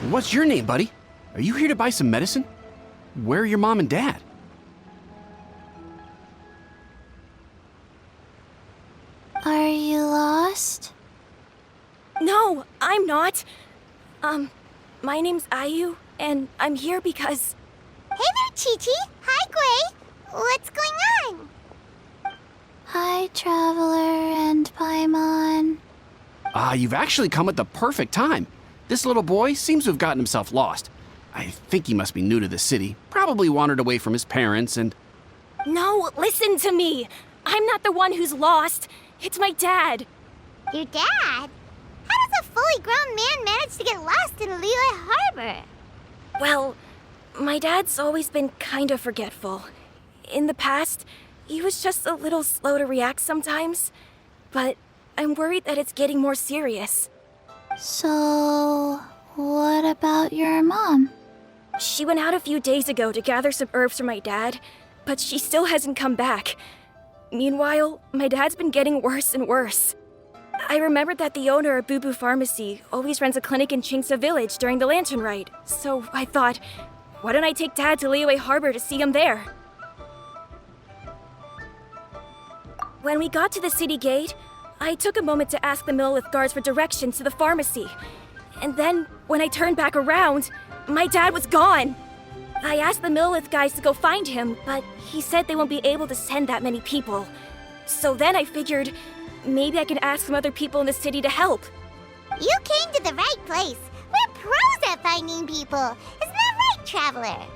What's your name, buddy? Are you here to buy some medicine? Where are your mom and dad? Are you lost? No, I'm not. My name's Ayu, and I'm here because... Hey there, Chi-Chi. Hi, Gui. What's going on? Hi, Traveler and Paimon. You've actually come at the perfect time. This little boy seems to have gotten himself lost. I think he must be new to the city. Probably wandered away from his parents and... No, listen to me. I'm not the one who's lost. It's my dad. Your dad? How does a fully grown man manage to get lost in Liyue Harbor? Well, my dad's always been kind of forgetful. In the past, he was just a little slow to react sometimes. But I'm worried that it's getting more serious. So, what about your mom? She went out a few days ago to gather some herbs for my dad, but she still hasn't come back. Meanwhile, my dad's been getting worse and worse. I remembered that the owner of Boo Boo Pharmacy always runs a clinic in Chingsa Village during the Lantern Rite, so I thought, why don't I take Dad to Liyue Harbor to see him there? When we got to the city gate, I took a moment to ask the Millelith guards for directions to the pharmacy. And then, when I turned back around, my dad was gone! I asked the Millelith guys to go find him, but he said they won't be able to send that many people. So then I figured, maybe I can ask some other people in the city to help. You came to the right place. We're pros at finding people. Isn't that right, Traveler?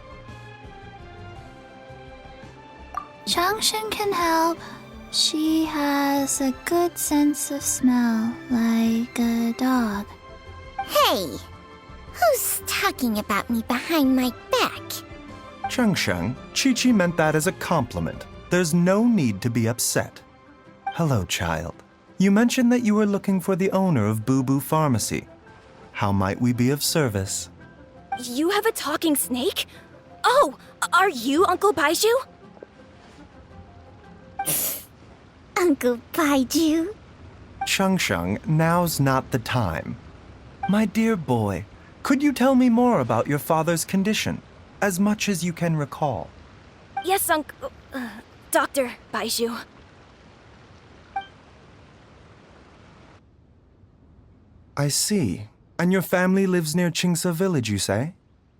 Changshan can help. She has a good sense of smell, like a dog. Hey, who's talking about me behind my back? Changshan, Chi-Chi meant that as a compliment. There's no need to be upset. Hello, child. You mentioned that you were looking for the owner of Boo Boo Pharmacy. How might we be of service? You have a talking snake? Oh, are you Uncle Baizhu? Uncle Baizhu? Changshan, now's not the time. My dear boy, could you tell me more about your father's condition, as much as you can recall? Yes, Dr. Baizhu. I see. And your family lives near Chingsa Village, you say?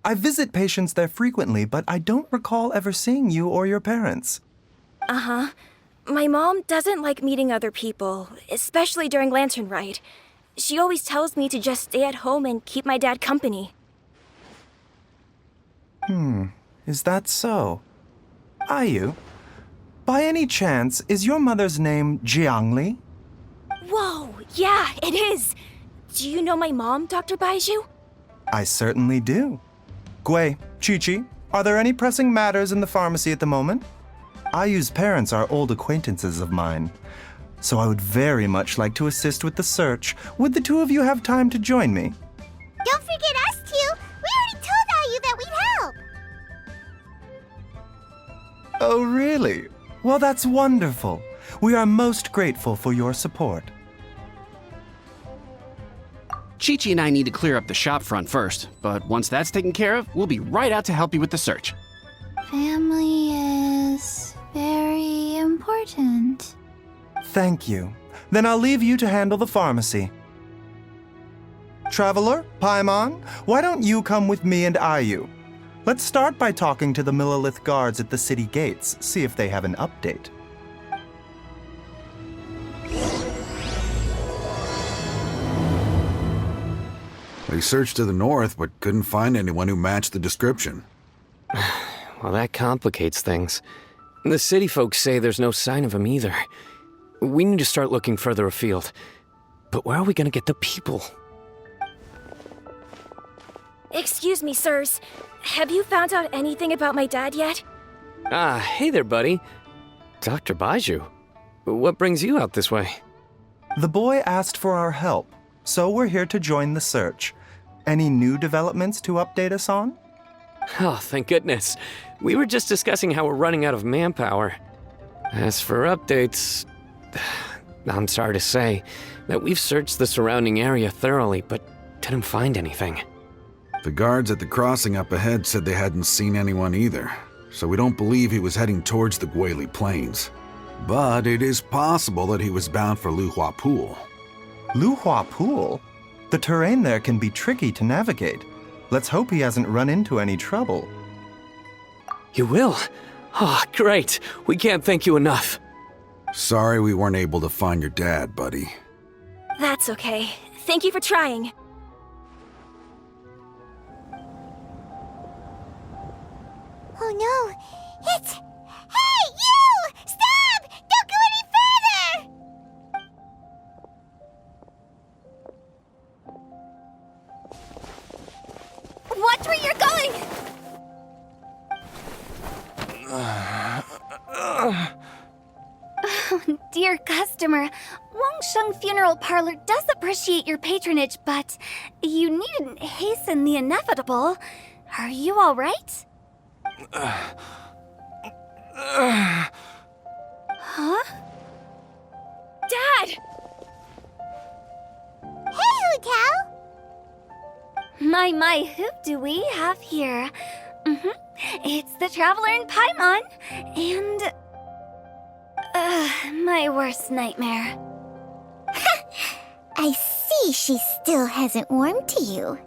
I visit patients there frequently, but I don't recall ever seeing you or your parents. Uh-huh. My mom doesn't like meeting other people, especially during Lantern Rite. She always tells me to just stay at home and keep my dad company. Is that so? Ayu, by any chance, is your mother's name Jiangli? Whoa, yeah, it is! Do you know my mom, Dr. Baizhu? I certainly do. Gui, Chi-Chi, are there any pressing matters in the pharmacy at the moment? Ayu's parents are old acquaintances of mine, so I would very much like to assist with the search. Would the two of you have time to join me? Don't forget us two. We already told Ayu that we'd help. Oh, really? Well, that's wonderful. We are most grateful for your support. Chi-Chi and I need to clear up the shop front first, but once that's taken care of, we'll be right out to help you with the search. Family is very important. Thank you. Then I'll leave you to handle the pharmacy. Traveler, Paimon, why don't you come with me and Ayu? Let's start by talking to the Millelith guards at the city gates, see if they have an update. They searched to the north, but couldn't find anyone who matched the description. Well, that complicates things. The city folks say there's no sign of him either. We need to start looking further afield. But where are we gonna get the people? Excuse me, sirs. Have you found out anything about my dad yet? Ah, hey there, buddy. Dr. Baizhu. What brings you out this way? The boy asked for our help, so we're here to join the search. Any new developments to update us on? Oh, thank goodness. We were just discussing how we're running out of manpower. As for updates, I'm sorry to say that we've searched the surrounding area thoroughly, but didn't find anything. The guards at the crossing up ahead said they hadn't seen anyone either, so we don't believe he was heading towards the Guili Plains. But it is possible that he was bound for Luhua Pool. Luhua Pool? The terrain there can be tricky to navigate. Let's hope he hasn't run into any trouble. You will? Ah, great. We can't thank you enough. Sorry we weren't able to find your dad, buddy. That's okay. Thank you for trying. Oh no! It's... Hey, you! Stop! Don't go any further! Watch where you're going! Dear customer, Wangsheng Funeral Parlor does appreciate your patronage, but you needn't hasten the inevitable. Are you all right? Huh? Dad! Hey, Hu Tao! My, who do we have here? It's the Traveler in Paimon, and... my worst nightmare. I see she still hasn't warmed to you.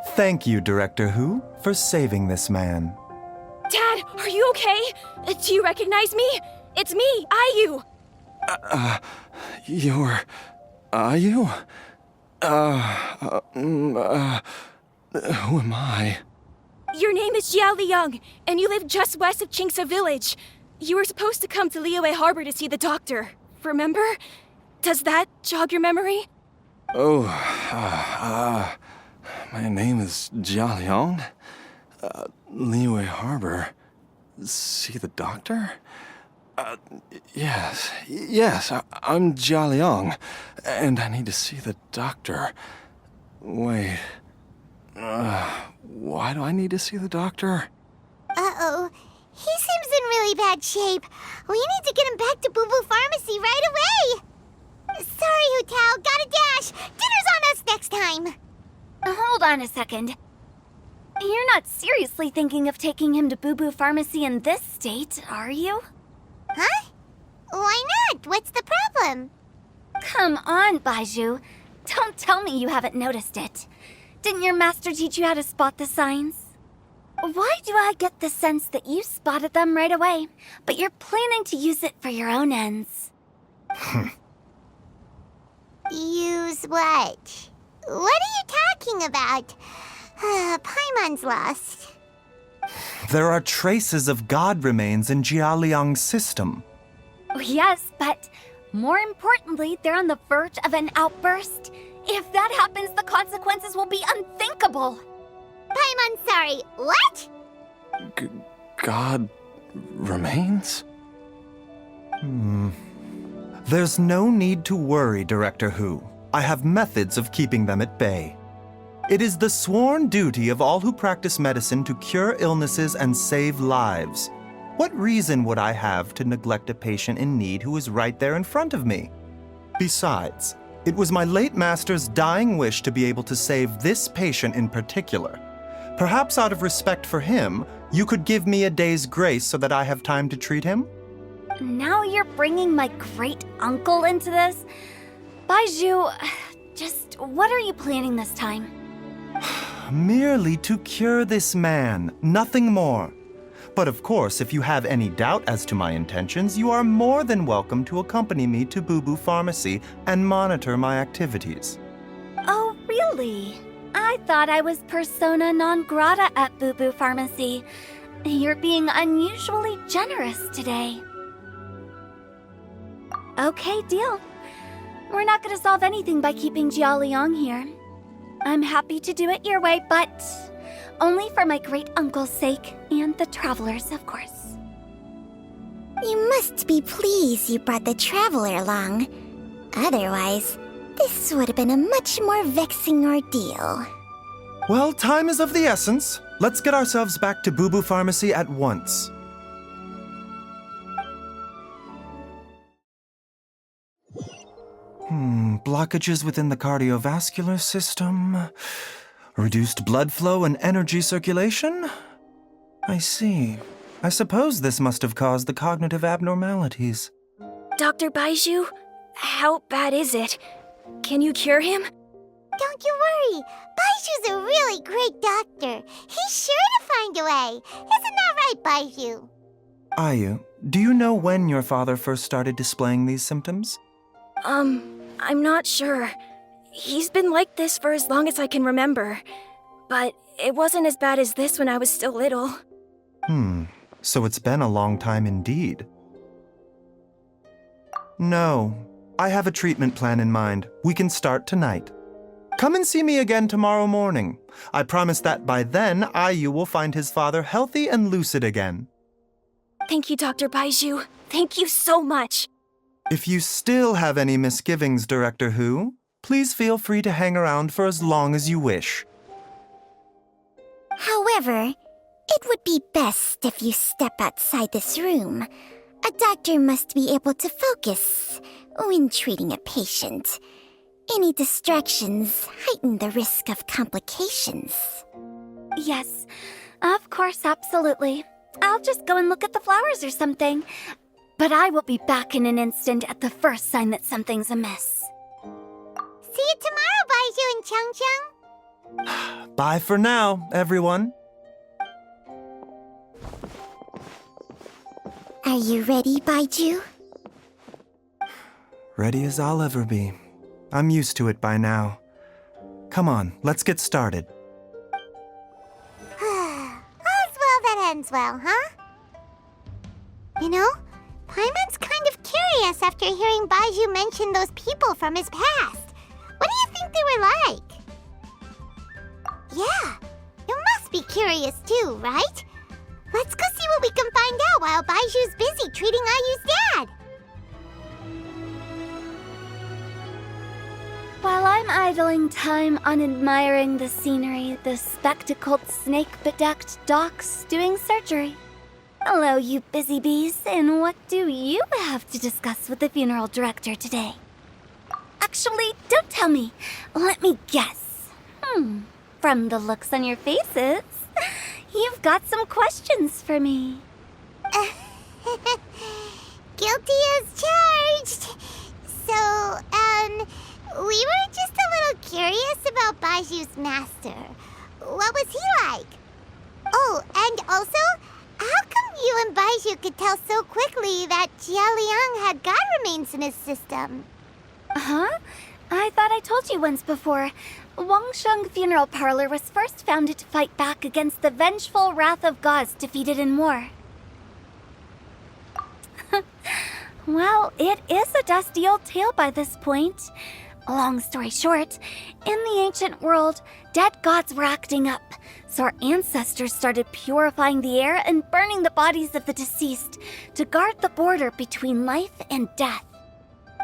Thank you, Director Hu, for saving this man. Dad, are you okay? Do you recognize me? It's me, Ayu! You're... Ayu? Who am I? Your name is Jia Liang, and you live just west of Qingsa Village. You were supposed to come to Liyue Harbor to see the doctor. Remember? Does that jog your memory? Oh, my name is Jia Liang. Liyue Harbor. See the doctor? Yes, I'm Jia Liang, and I need to see the doctor. Wait, why do I need to see the doctor? Uh-oh. He seems in really bad shape. We need to get him back to Boo Boo Pharmacy right away. Sorry, Hu Tao. Gotta dash. Dinner's on us next time. Hold on a second. You're not seriously thinking of taking him to Boo Boo Pharmacy in this state, are you? Huh? Why not? What's the problem? Come on, Baizhu. Don't tell me you haven't noticed it. Didn't your master teach you how to spot the signs? Why do I get the sense that you spotted them right away, but you're planning to use it for your own ends? Use what? What are you talking about? Paimon's lost. There are traces of god remains in Jia Liang's system. Yes, but more importantly, they're on the verge of an outburst. If that happens, the consequences will be unthinkable. Paimon's sorry. What? God remains? There's no need to worry, Director Hu. I have methods of keeping them at bay. It is the sworn duty of all who practice medicine to cure illnesses and save lives. What reason would I have to neglect a patient in need who is right there in front of me? Besides, it was my late master's dying wish to be able to save this patient in particular. Perhaps out of respect for him, you could give me a day's grace so that I have time to treat him? Now you're bringing my great-uncle into this? Baizhu, just what are you planning this time? Merely to cure this man, nothing more. But of course, if you have any doubt as to my intentions, you are more than welcome to accompany me to Boo Boo Pharmacy and monitor my activities. Oh, really? I thought I was persona non grata at Boo Boo Pharmacy. You're being unusually generous today. Okay, deal. We're not gonna solve anything by keeping Jia Liang here. I'm happy to do it your way, but only for my great-uncle's sake and the travelers, of course. You must be pleased you brought the traveler along. Otherwise, this would have been a much more vexing ordeal. Well, time is of the essence. Let's get ourselves back to Boo Boo Pharmacy at once. Blockages within the cardiovascular system, reduced blood flow and energy circulation? I see. I suppose this must have caused the cognitive abnormalities. Dr. Baizhu, how bad is it? Can you cure him? Don't you worry. Baizhu's a really great doctor. He's sure to find a way. Isn't that right, Baizhu? Ayu, do you know when your father first started displaying these symptoms? I'm not sure. He's been like this for as long as I can remember. But it wasn't as bad as this when I was still little. So it's been a long time indeed. No, I have a treatment plan in mind. We can start tonight. Come and see me again tomorrow morning. I promise that by then, Ayu will find his father healthy and lucid again. Thank you, Dr. Baizhu. Thank you so much. If you still have any misgivings, Director Who, please feel free to hang around for as long as you wish. However, it would be best if you step outside this room. A doctor must be able to focus when treating a patient. Any distractions heighten the risk of complications. Yes, of course, absolutely. I'll just go and look at the flowers or something. But I will be back in an instant at the first sign that something's amiss. See you tomorrow, Baizhu and Changcheng. Bye for now, everyone. Are you ready, Baizhu? Ready as I'll ever be. I'm used to it by now. Come on, let's get started. All's well that ends well, huh? You know, Paimon's kind of curious after hearing Baizhu mention those people from his past. What do you think they were like? Yeah, you must be curious too, right? Let's go see what we can find out while Baizhu's busy treating Ayu's dad. While I'm idling time on admiring the scenery, the spectacled snake-bedecked docs doing surgery. Hello, you busy bees, and what do you have to discuss with the funeral director today? Actually, don't tell me. Let me guess. From the looks on your faces, you've got some questions for me. Guilty as charged. So, we were just a little curious about Baizhu's master. What was he like? Oh, and also, how come you and Baizhu could tell so quickly that Jia Liang had god remains in his system? Huh? I thought I told you once before. Wangsheng Funeral Parlor was first founded to fight back against the vengeful wrath of gods defeated in war. Well, it is a dusty old tale by this point. Long story short, in the ancient world, dead gods were acting up, so our ancestors started purifying the air and burning the bodies of the deceased to guard the border between life and death.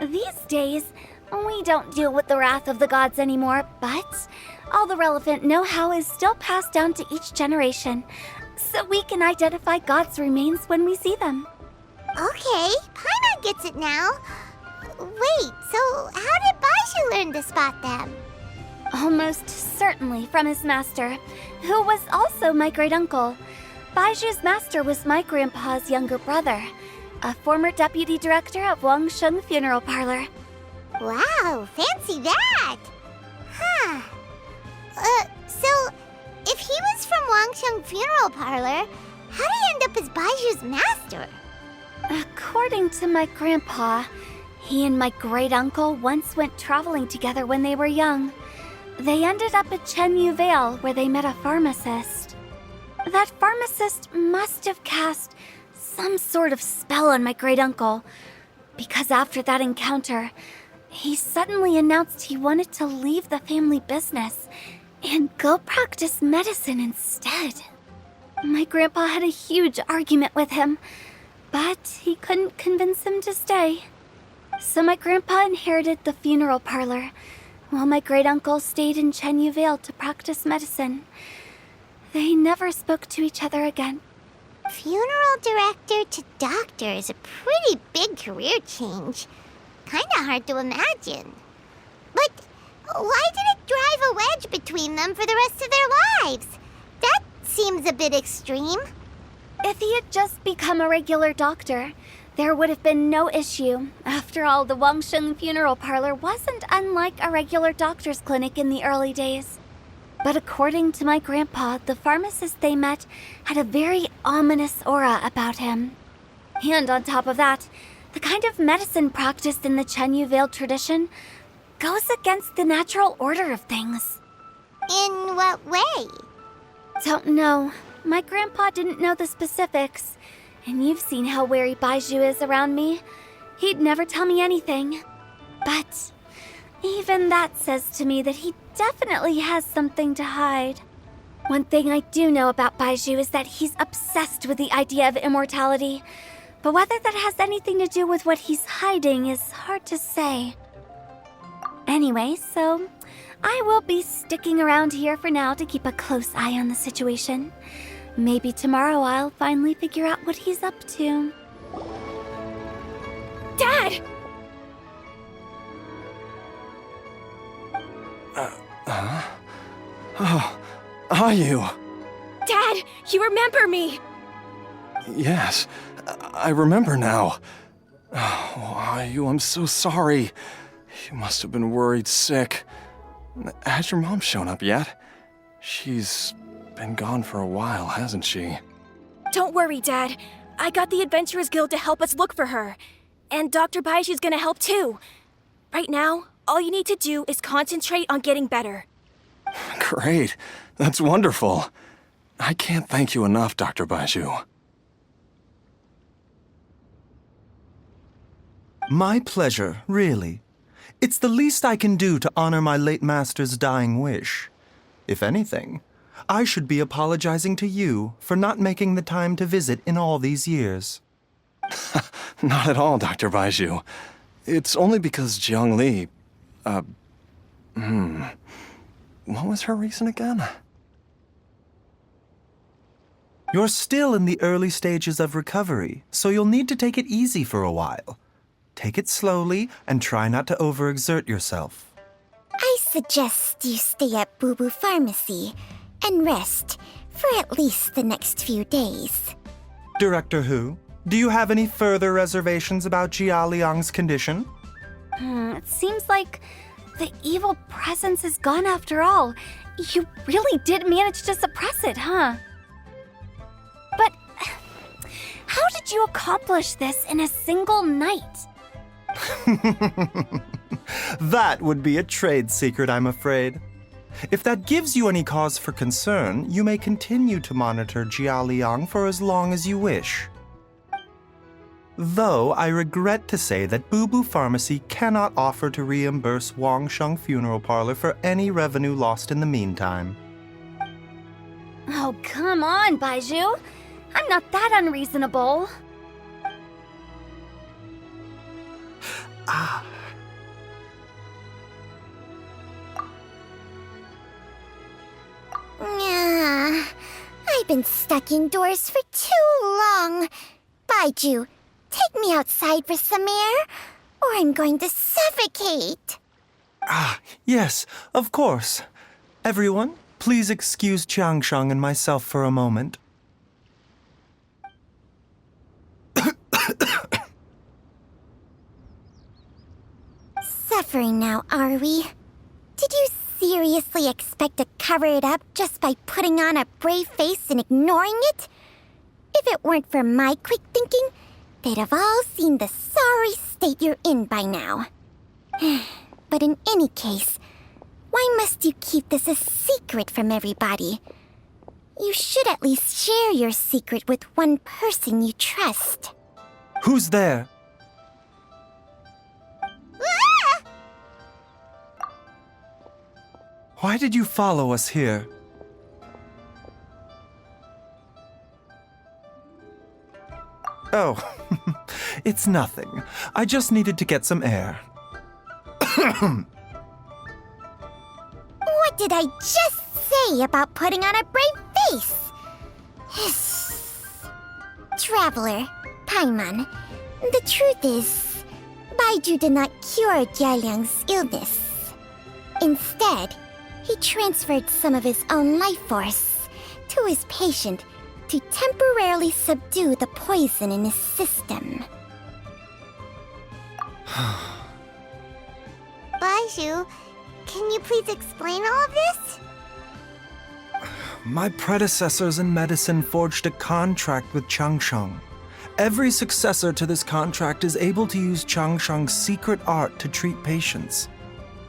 These days, we don't deal with the wrath of the gods anymore, but all the relevant know-how is still passed down to each generation, so we can identify gods' remains when we see them. Okay, Paimon gets it now. Wait, so how did Baizhu learn to spot them? Almost certainly from his master, who was also my great-uncle. Baizhu's master was my grandpa's younger brother, a former deputy director of Wangsheng Funeral Parlor. Wow, fancy that! Huh. So, if he was from Wangsheng Funeral Parlor, how did he end up as Baizhu's master? According to my grandpa, he and my great-uncle once went traveling together when they were young. They ended up at Chenyu Vale, where they met a pharmacist. That pharmacist must have cast some sort of spell on my great-uncle, because after that encounter, he suddenly announced he wanted to leave the family business and go practice medicine instead. My grandpa had a huge argument with him, but he couldn't convince him to stay. So my grandpa inherited the funeral parlor, while my great-uncle stayed in Chenyu Vale to practice medicine. They never spoke to each other again. Funeral director to doctor is a pretty big career change. Kinda hard to imagine. But why did it drive a wedge between them for the rest of their lives? That seems a bit extreme. If he had just become a regular doctor, there would have been no issue. After all, the Wangsheng funeral parlor wasn't unlike a regular doctor's clinic in the early days. But according to my grandpa, the pharmacist they met had a very ominous aura about him. And on top of that, the kind of medicine practiced in the Chenyu Vale tradition goes against the natural order of things. In what way? Don't know. My grandpa didn't know the specifics. And you've seen how wary Baizhu is around me. He'd never tell me anything. But even that says to me that he definitely has something to hide. One thing I do know about Baizhu is that he's obsessed with the idea of immortality. But whether that has anything to do with what he's hiding is hard to say. Anyway, so I will be sticking around here for now to keep a close eye on the situation. Maybe tomorrow I'll finally figure out what he's up to. Dad! Oh, are you? Dad, you remember me! Yes, I remember now. Oh, are you? I'm so sorry. You must have been worried sick. Has your mom shown up yet? She's been gone for a while, hasn't she? Don't worry, Dad. I got the Adventurers Guild to help us look for her. And Dr. Baizhu's gonna help too. Right now, all you need to do is concentrate on getting better. Great. That's wonderful. I can't thank you enough, Dr. Baizhu. My pleasure, really. It's the least I can do to honor my late master's dying wish. If anything, I should be apologizing to you for not making the time to visit in all these years. Not at all, Dr. Baizhu. It's only because Jiang Li... What was her reason again? You're still in the early stages of recovery, so you'll need to take it easy for a while. Take it slowly and try not to overexert yourself. I suggest you stay at Boo Boo Pharmacy and rest for at least the next few days. Director Hu, do you have any further reservations about Jia Liang's condition? It seems like the evil presence is gone after all. You really did manage to suppress it, huh? But how did you accomplish this in a single night? That would be a trade secret, I'm afraid. If that gives you any cause for concern, you may continue to monitor Jia Liang for as long as you wish. Though I regret to say that Boo Boo Pharmacy cannot offer to reimburse Wangsheng Funeral Parlor for any revenue lost in the meantime. Oh, come on, Baizhu. I'm not that unreasonable. I've been stuck indoors for too long. Baizhu, take me outside for some air, or I'm going to suffocate. Yes, of course. Everyone, please excuse Qiangsheng and myself for a moment. Suffering now, are we? Did you seriously expect to cover it up just by putting on a brave face and ignoring it? If it weren't for my quick thinking, they'd have all seen the sorry state you're in by now. But in any case, why must you keep this a secret from everybody? You should at least share your secret with one person you trust. Who's there? Why did you follow us here? Oh, it's nothing. I just needed to get some air. What did I just say about putting on a brave face? Traveler, Paimon, the truth is, Baizhu did not cure Jialiang's illness. Instead, he transferred some of his own life force to his patient to temporarily subdue the poison in his system. Baizhu, can you please explain all of this? My predecessors in medicine forged a contract with Changsheng. Every successor to this contract is able to use Changsheng's secret art to treat patients.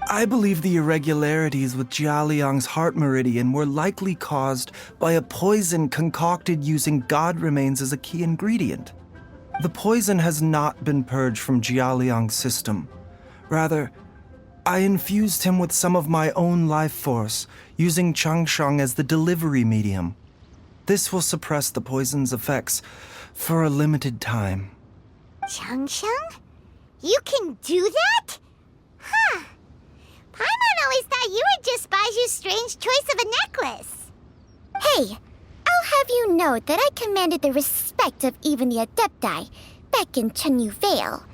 I believe the irregularities with Jialiang's heart meridian were likely caused by a poison concocted using god remains as a key ingredient. The poison has not been purged from Jialiang's system. Rather, I infused him with some of my own life force, using Changsheng as the delivery medium. This will suppress the poison's effects for a limited time. Changsheng? You can do that? Huh. Paimon always thought you were just Baizhu's strange choice of a necklace. Hey, I'll have you know that I commanded the respect of even the Adepti back in Chenyu Vale.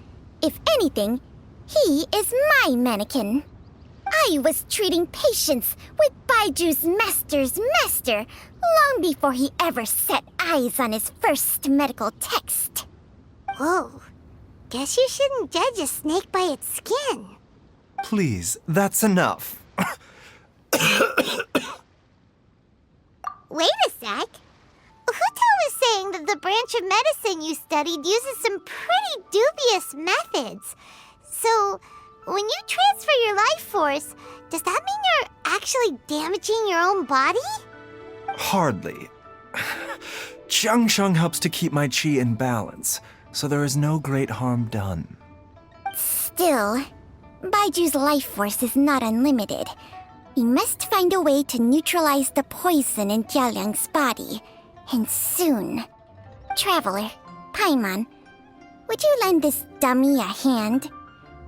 If anything, he is my mannequin. I was treating patients with Baiju's master's master long before he ever set eyes on his first medical text. Whoa. Guess you shouldn't judge a snake by its skin. Please, that's enough. Wait a sec. Huto was saying that the branch of medicine you studied uses some pretty dubious methods. So, when you transfer your life force, does that mean you're actually damaging your own body? Hardly. Changsheng helps to keep my chi in balance, so there is no great harm done. Still, Baiju's life force is not unlimited. We must find a way to neutralize the poison in Jialiang's body, and soon. Traveler, Paimon, would you lend this dummy a hand?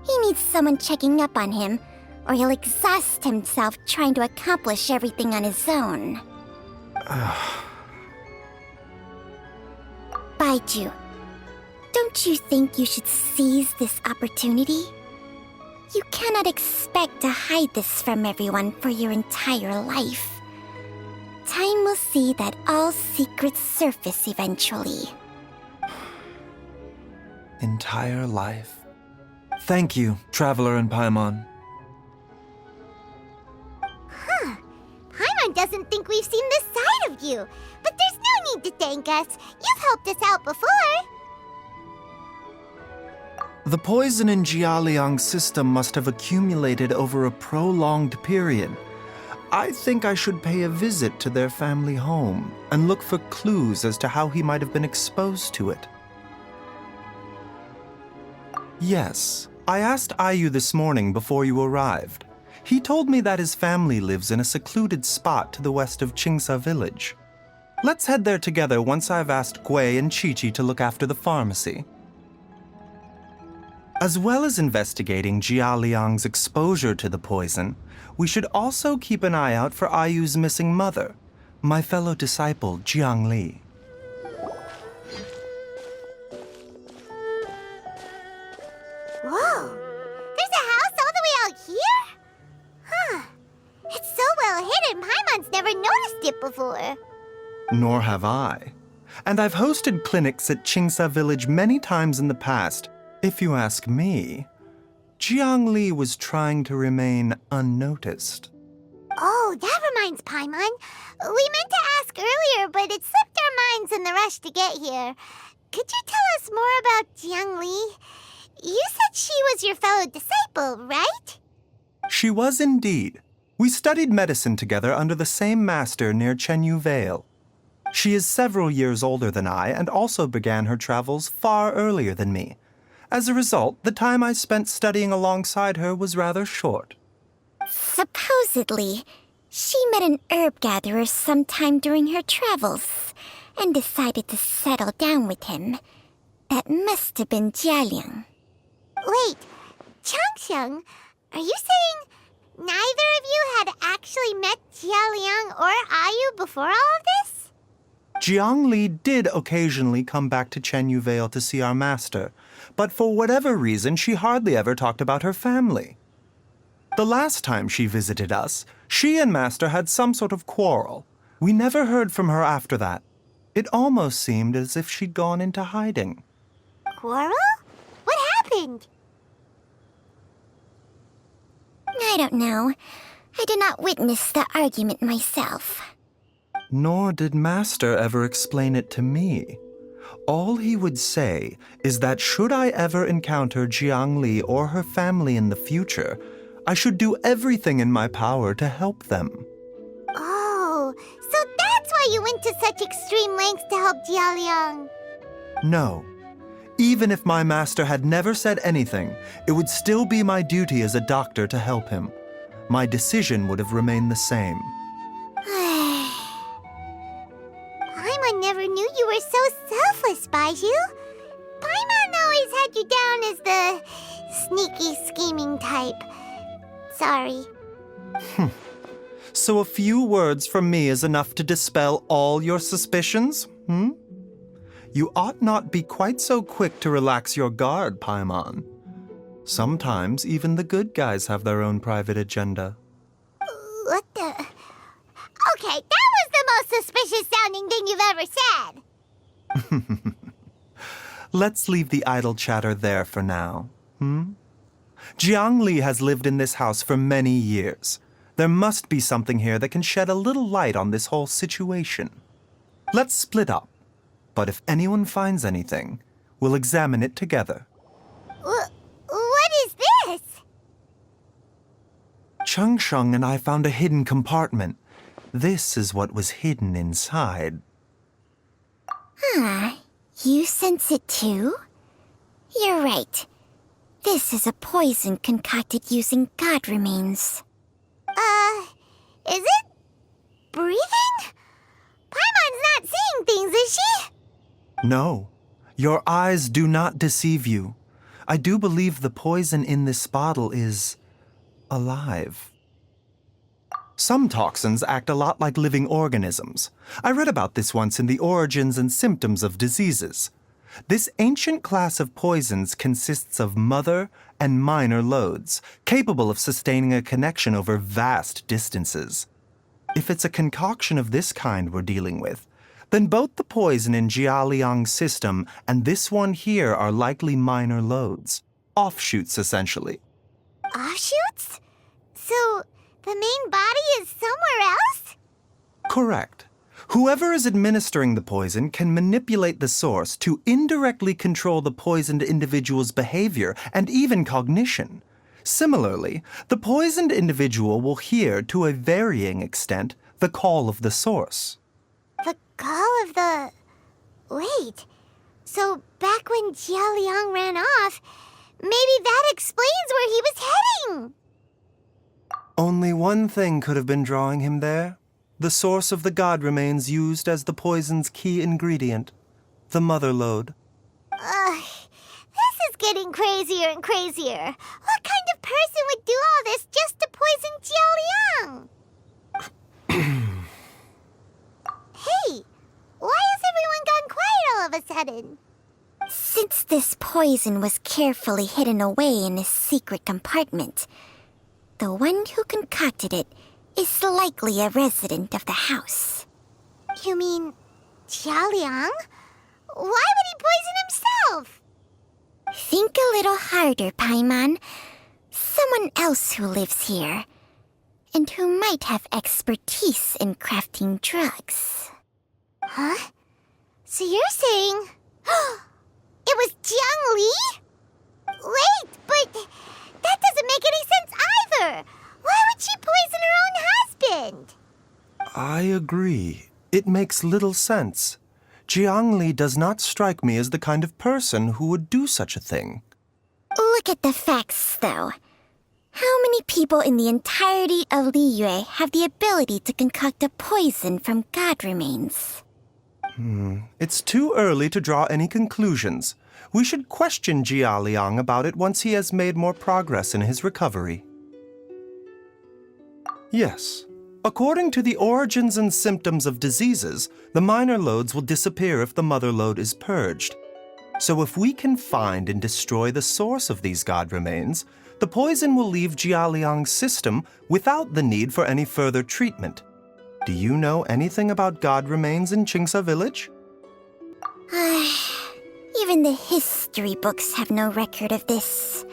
He needs someone checking up on him, or he'll exhaust himself trying to accomplish everything on his own. Baizhu, don't you think you should seize this opportunity? You cannot expect to hide this from everyone for your entire life. Time will see that all secrets surface eventually. Entire life. Thank you, Traveler and Paimon. Huh. Paimon doesn't think we've seen this side of you. But there's no need to thank us. You've helped us out before. The poison in Jialiang's system must have accumulated over a prolonged period. I think I should pay a visit to their family home and look for clues as to how he might have been exposed to it. Yes, I asked Ayu this morning before you arrived. He told me that his family lives in a secluded spot to the west of Qingsa village. Let's head there together once I've asked Gui and Qiqi to look after the pharmacy. As well as investigating Jialiang's exposure to the poison, we should also keep an eye out for Ayu's missing mother, my fellow disciple Jiang Li. Whoa! There's a house all the way out here? Huh. It's so well hidden, Paimon's never noticed it before. Nor have I. And I've hosted clinics at Qingsa village many times in the past. If you ask me, Jiang Li was trying to remain unnoticed. Oh, that reminds Paimon. We meant to ask earlier, but it slipped our minds in the rush to get here. Could you tell us more about Jiang Li? You said she was your fellow disciple, right? She was indeed. We studied medicine together under the same master near Chenyu Vale. She is several years older than I and also began her travels far earlier than me. As a result, the time I spent studying alongside her was rather short. Supposedly, she met an herb gatherer sometime during her travels and decided to settle down with him. That must have been Jialiang. Wait, Changsheng, are you saying neither of you had actually met Jialiang or Ayu before all of this? Jiang Li did occasionally come back to Chenyu Vale to see our master, but for whatever reason, she hardly ever talked about her family. The last time she visited us, she and Master had some sort of quarrel. We never heard from her after that. It almost seemed as if she'd gone into hiding. Quarrel? What happened? I don't know. I did not witness the argument myself. Nor did Master ever explain it to me. All he would say is that should I ever encounter Jiangli or her family in the future, I should do everything in my power to help them. Oh, so that's why you went to such extreme lengths to help Jialiang. No. Even if my master had never said anything, it would still be my duty as a doctor to help him. My decision would have remained the same. Paimon never knew you were so selfless, Baizhu. Paimon always had you down as the sneaky, scheming type. Sorry. So a few words from me is enough to dispel all your suspicions, You ought not be quite so quick to relax your guard, Paimon. Sometimes even the good guys have their own private agenda. What the... Okay, that was the most suspicious-sounding thing you've ever said. Let's leave the idle chatter there for now, Jiangli has lived in this house for many years. There must be something here that can shed a little light on this whole situation. Let's split up. But if anyone finds anything, we'll examine it together. What is this? Changsheng and I found a hidden compartment. This is what was hidden inside. You sense it too? You're right. This is a poison concocted using god remains. Is it breathing? Paimon's not seeing things, is she? No, your eyes do not deceive you. I do believe the poison in this bottle is alive. Some toxins act a lot like living organisms. I read about this once in the Origins and Symptoms of Diseases. This ancient class of poisons consists of mother and minor loads, capable of sustaining a connection over vast distances. If it's a concoction of this kind we're dealing with, then both the poison in Jialiang's system and this one here are likely minor loads. Offshoots, essentially. Offshoots? So, the main body is somewhere else? Correct. Whoever is administering the poison can manipulate the source to indirectly control the poisoned individual's behavior and even cognition. Similarly, the poisoned individual will hear, to a varying extent, the call of the source. The call of the... Wait. So, back when Jialiang ran off, maybe that explains where he was heading! Only one thing could have been drawing him there. The source of the god remains used as the poison's key ingredient, the mother lode. This is getting crazier and crazier. What kind of person would do all this just to poison Jialiang? Hey, why has everyone gone quiet all of a sudden? Since this poison was carefully hidden away in a secret compartment, the one who concocted it is likely a resident of the house. You mean Jialiang? Why would he poison himself? Think a little harder, Paimon. Someone else who lives here, and who might have expertise in crafting drugs. Huh? So you're saying... it was Jiangli? Wait, but that doesn't make any sense either! Why would she poison her own husband? I agree. It makes little sense. Jiangli does not strike me as the kind of person who would do such a thing. Look at the facts, though. How many people in the entirety of Liyue have the ability to concoct a poison from god remains? It's too early to draw any conclusions. We should question Jialiang about it once he has made more progress in his recovery. Yes. According to the Origins and Symptoms of Diseases, the minor loads will disappear if the mother lode is purged. So if we can find and destroy the source of these god remains, the poison will leave Jialiang's system without the need for any further treatment. Do you know anything about god remains in Qingce village? Even the history books have no record of this.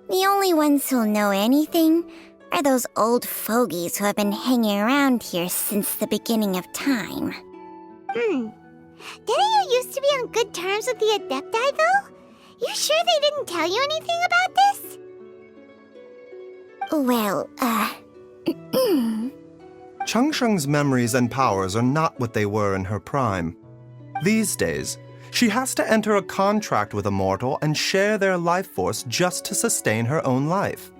The only ones who'll know anything are those old fogies who have been hanging around here since the beginning of time. Didn't you used to be on good terms with the Adepti, though? You sure they didn't tell you anything about this? Well, Changsheng's memories and powers are not what they were in her prime. These days, she has to enter a contract with a mortal and share their life force just to sustain her own life.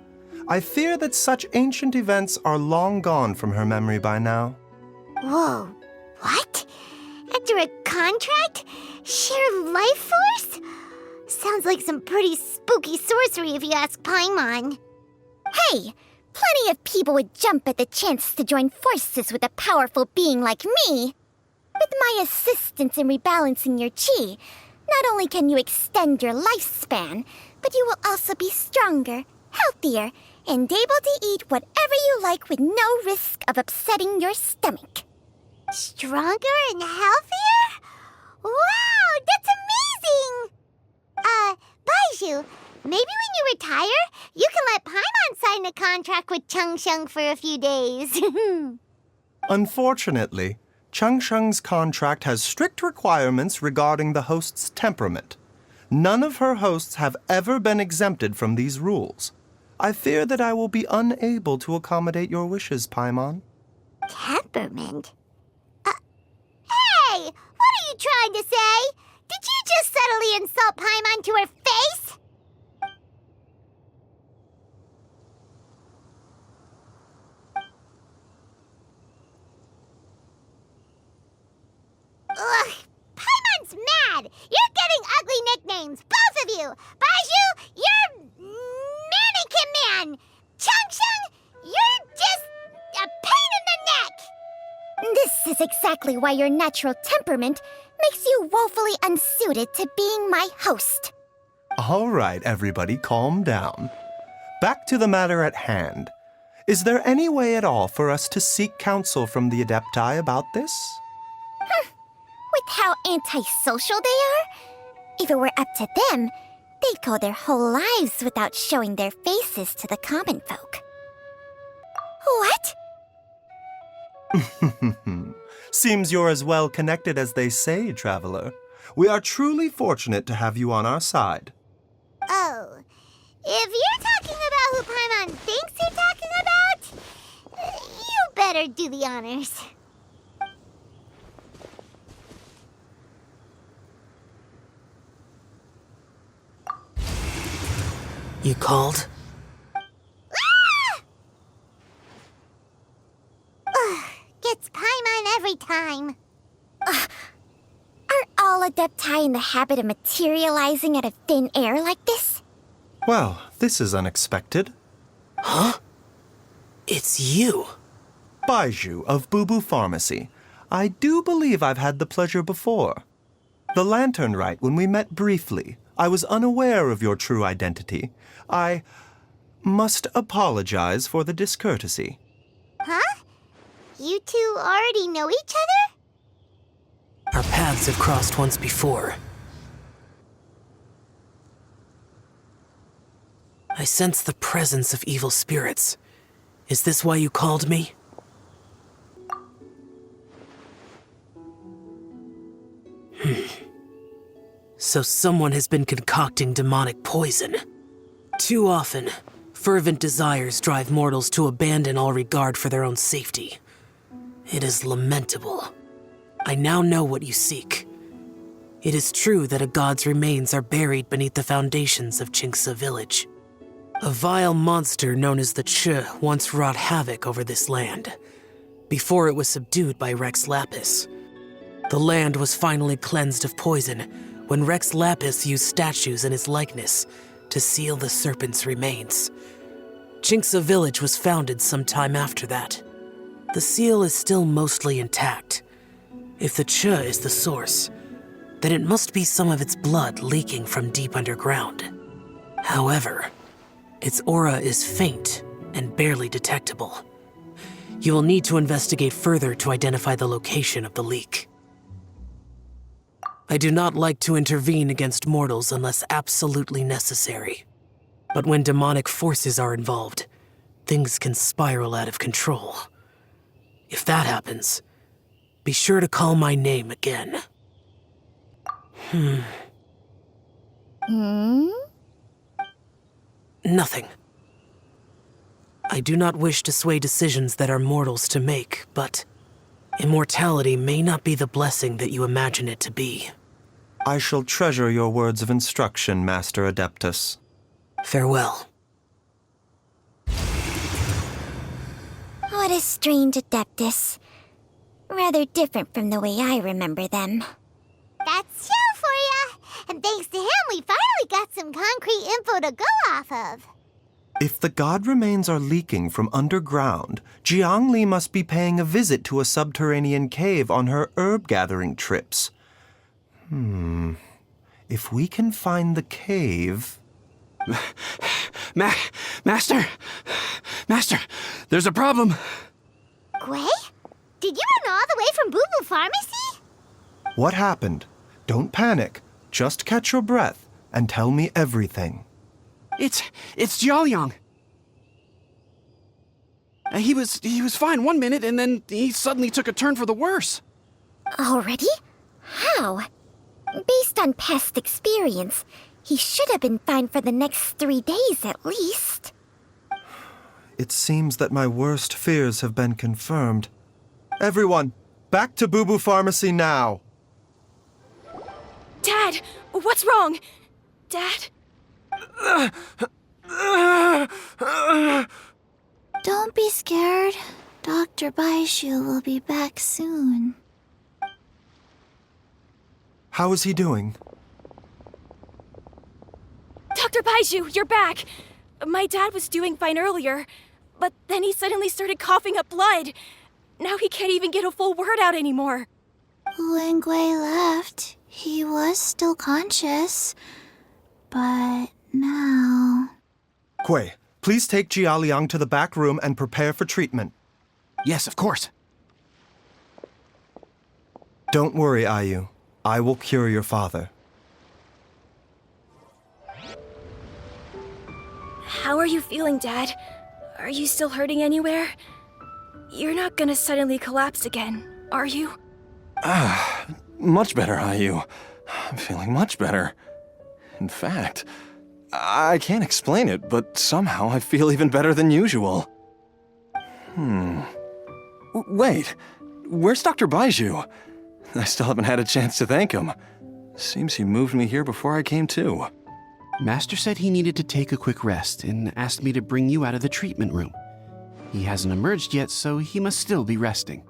I fear that such ancient events are long gone from her memory by now. Whoa, what? Enter a contract? Share life force? Sounds like some pretty spooky sorcery if you ask Paimon. Hey, plenty of people would jump at the chance to join forces with a powerful being like me. With my assistance in rebalancing your chi, not only can you extend your lifespan, but you will also be stronger, healthier, and able to eat whatever you like with no risk of upsetting your stomach. Stronger and healthier? Wow, that's amazing! Baizhu, maybe when you retire, you can let Paimon sign a contract with Changsheng for a few days. Unfortunately, Changsheng's contract has strict requirements regarding the host's temperament. None of her hosts have ever been exempted from these rules. I fear that I will be unable to accommodate your wishes, Paimon. Temperament? Hey! What are you trying to say? Did you just subtly insult Paimon to her face? Ugh! Paimon's mad! You're getting ugly nicknames, both of you! Baizhu, you're Mannequin Man! Changsheng, you're just a pain in the neck! This is exactly why your natural temperament makes you woefully unsuited to being my host. All right, everybody, calm down. Back to the matter at hand. Is there any way at all for us to seek counsel from the Adepti about this? With how antisocial they are? If it were up to them, they'd go their whole lives without showing their faces to the common folk. What? Seems you're as well connected as they say, traveler. We are truly fortunate to have you on our side. Oh, if you're talking about who Paimon thinks you're talking about, you better do the honors. You called? Gets Paimon every time. Are all Adepti in the habit of materializing out of thin air like this? Well, this is unexpected. Huh? It's you. Baizhu of Boo Pharmacy. I do believe I've had the pleasure before. The Lantern Rite, when we met briefly, I was unaware of your true identity. I must apologize for the discourtesy. Huh? You two already know each other? Our paths have crossed once before. I sense the presence of evil spirits. Is this why you called me? So someone has been concocting demonic poison. Too often, fervent desires drive mortals to abandon all regard for their own safety. It is lamentable. I now know what you seek. It is true that a god's remains are buried beneath the foundations of Qingce village. A vile monster known as the Che once wrought havoc over this land, before it was subdued by Rex Lapis. The land was finally cleansed of poison when Rex Lapis used statues in his likeness to seal the serpent's remains. Qingce village was founded some time after that. The seal is still mostly intact. If the Che is the source, then it must be some of its blood leaking from deep underground. However, Its aura is faint and barely detectable. You will need to investigate further to identify the location of the leak. I do not like to intervene against mortals unless absolutely necessary. But when demonic forces are involved, things can spiral out of control. If that happens, be sure to call my name again. Nothing. I do not wish to sway decisions that are mortals to make, but immortality may not be the blessing that you imagine it to be. I shall treasure your words of instruction, Master Adeptus. Farewell. What a strange Adeptus. Rather different from the way I remember them. That's Xiao for ya! And thanks to him, we finally got some concrete info to go off of. If the god remains are leaking from underground, Jiangli must be paying a visit to a subterranean cave on her herb-gathering trips. If we can find the cave... Master! Master, there's a problem. Gwei? Did you run all the way from Boo Boo Pharmacy? What happened? Don't panic. Just catch your breath and tell me everything. It's Jiaoliang. He was fine one minute, and then he suddenly took a turn for the worse. Already? How? Based on past experience, he should have been fine for the next 3 days at least. It seems that my worst fears have been confirmed. Everyone, back to Boo Boo Pharmacy now! Dad, what's wrong? Dad? Don't be scared. Dr. Baizhu will be back soon. How is he doing? Dr. Baizhu, you're back! My dad was doing fine earlier, but then he suddenly started coughing up blood. Now he can't even get a full word out anymore. When Gwei left, he was still conscious. But now... Gwei, please take Jiaoliang to the back room and prepare for treatment. Yes, of course. Don't worry, Ayu. I will cure your father. How are you feeling, Dad? Are you still hurting anywhere? You're not gonna suddenly collapse again, are you? Much better, Ayu. I'm feeling much better. In fact, I can't explain it, but somehow I feel even better than usual. Wait, where's Dr. Baizhu? I still haven't had a chance to thank him. Seems he moved me here before I came to. Master said he needed to take a quick rest and asked me to bring you out of the treatment room. He hasn't emerged yet, so he must still be resting.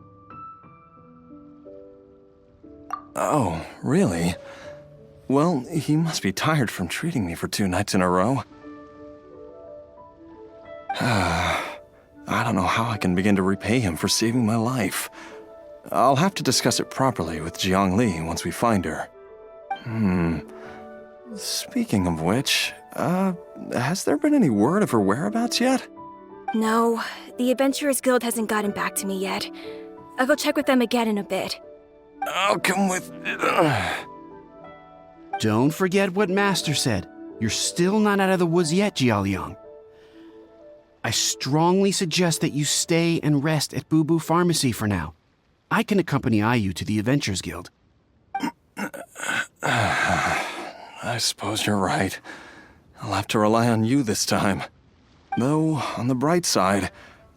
Oh, really? Well, he must be tired from treating me for 2 nights in a row. I don't know how I can begin to repay him for saving my life. I'll have to discuss it properly with Jiangli once we find her. Speaking of which, has there been any word of her whereabouts yet? No, the Adventurers Guild hasn't gotten back to me yet. I'll go check with them again in a bit. I'll come with... Don't forget what Master said. You're still not out of the woods yet, Jiaoliang. I strongly suggest that you stay and rest at Boo Boo Pharmacy for now. I can accompany Ayu to the Adventurers Guild. I suppose you're right. I'll have to rely on you this time. Though, on the bright side,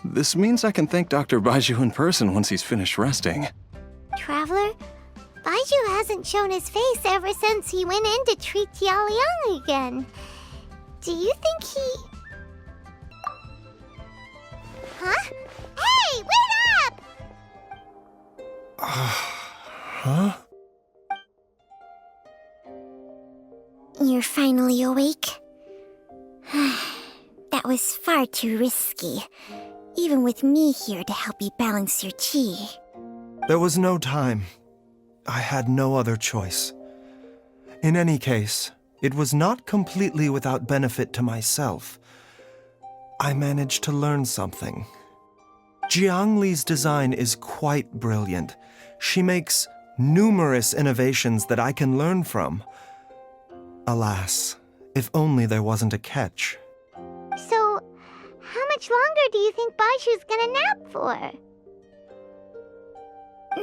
this means I can thank Dr. Baizhu in person once he's finished resting. Traveler, Baizhu hasn't shown his face ever since he went in to treat Jiaoliang again. Do you think he... Huh? Hey, wait up! Huh? You're finally awake? That was far too risky, even with me here to help you balance your chi. There was no time. I had no other choice. In any case, it was not completely without benefit to myself. I managed to learn something. Jiang Li's design is quite brilliant. She makes numerous innovations that I can learn from. Alas, if only there wasn't a catch. So, how much longer do you think Baizhu's gonna nap for?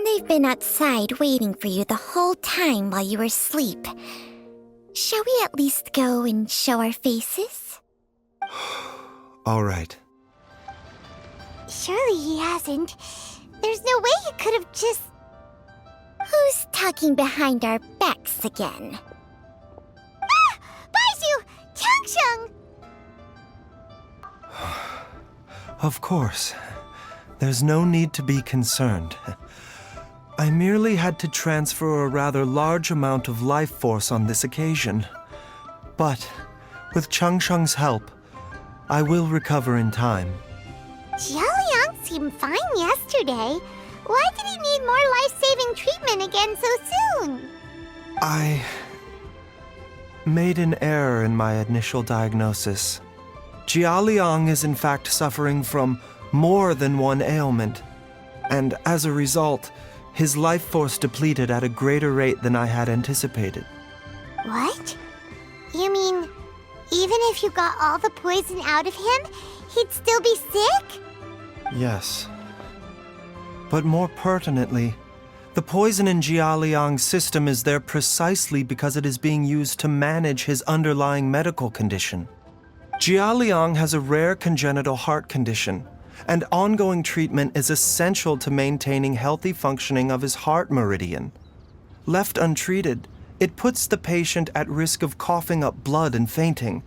They've been outside waiting for you the whole time while you were asleep. Shall we at least go and show our faces? All right. Surely he hasn't. There's no way he could have just... Who's talking behind our backs again? Ah! Baizhu! Changsheng! Of course. There's no need to be concerned. I merely had to transfer a rather large amount of life force on this occasion. But, with Changsheng's help, I will recover in time. Jialiang seemed fine yesterday. Why did he need more life-saving treatment again so soon? I made an error in my initial diagnosis. Jialiang is in fact suffering from more than one ailment, and as a result, his life force depleted at a greater rate than I had anticipated. What? You mean, even if you got all the poison out of him, he'd still be sick? Yes. But more pertinently, the poison in Jialiang's system is there precisely because it is being used to manage his underlying medical condition. Jialiang has a rare congenital heart condition, and ongoing treatment is essential to maintaining healthy functioning of his heart meridian. Left untreated, it puts the patient at risk of coughing up blood and fainting,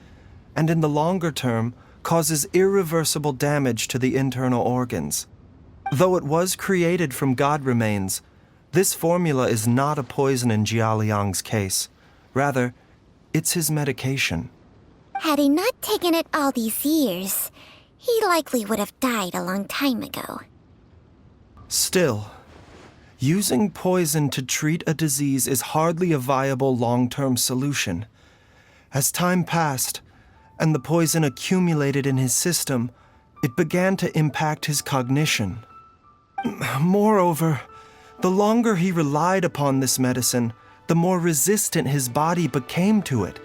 and in the longer term, causes irreversible damage to the internal organs. Though it was created from God remains, this formula is not a poison in Jialiang's case. Rather, it's his medication. Had he not taken it all these years, he likely would have died a long time ago. Still, using poison to treat a disease is hardly a viable long-term solution. As time passed, and the poison accumulated in his system, it began to impact his cognition. Moreover, the longer he relied upon this medicine, the more resistant his body became to it.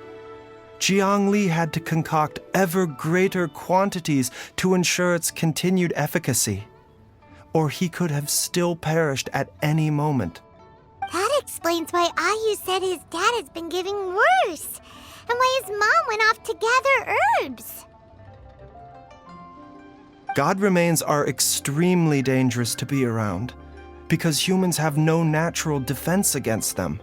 Jiang Li had to concoct ever greater quantities to ensure its continued efficacy, or he could have still perished at any moment. That explains why Ayu said his dad has been getting worse, and why his mom went off to gather herbs. God remains are extremely dangerous to be around, because humans have no natural defense against them.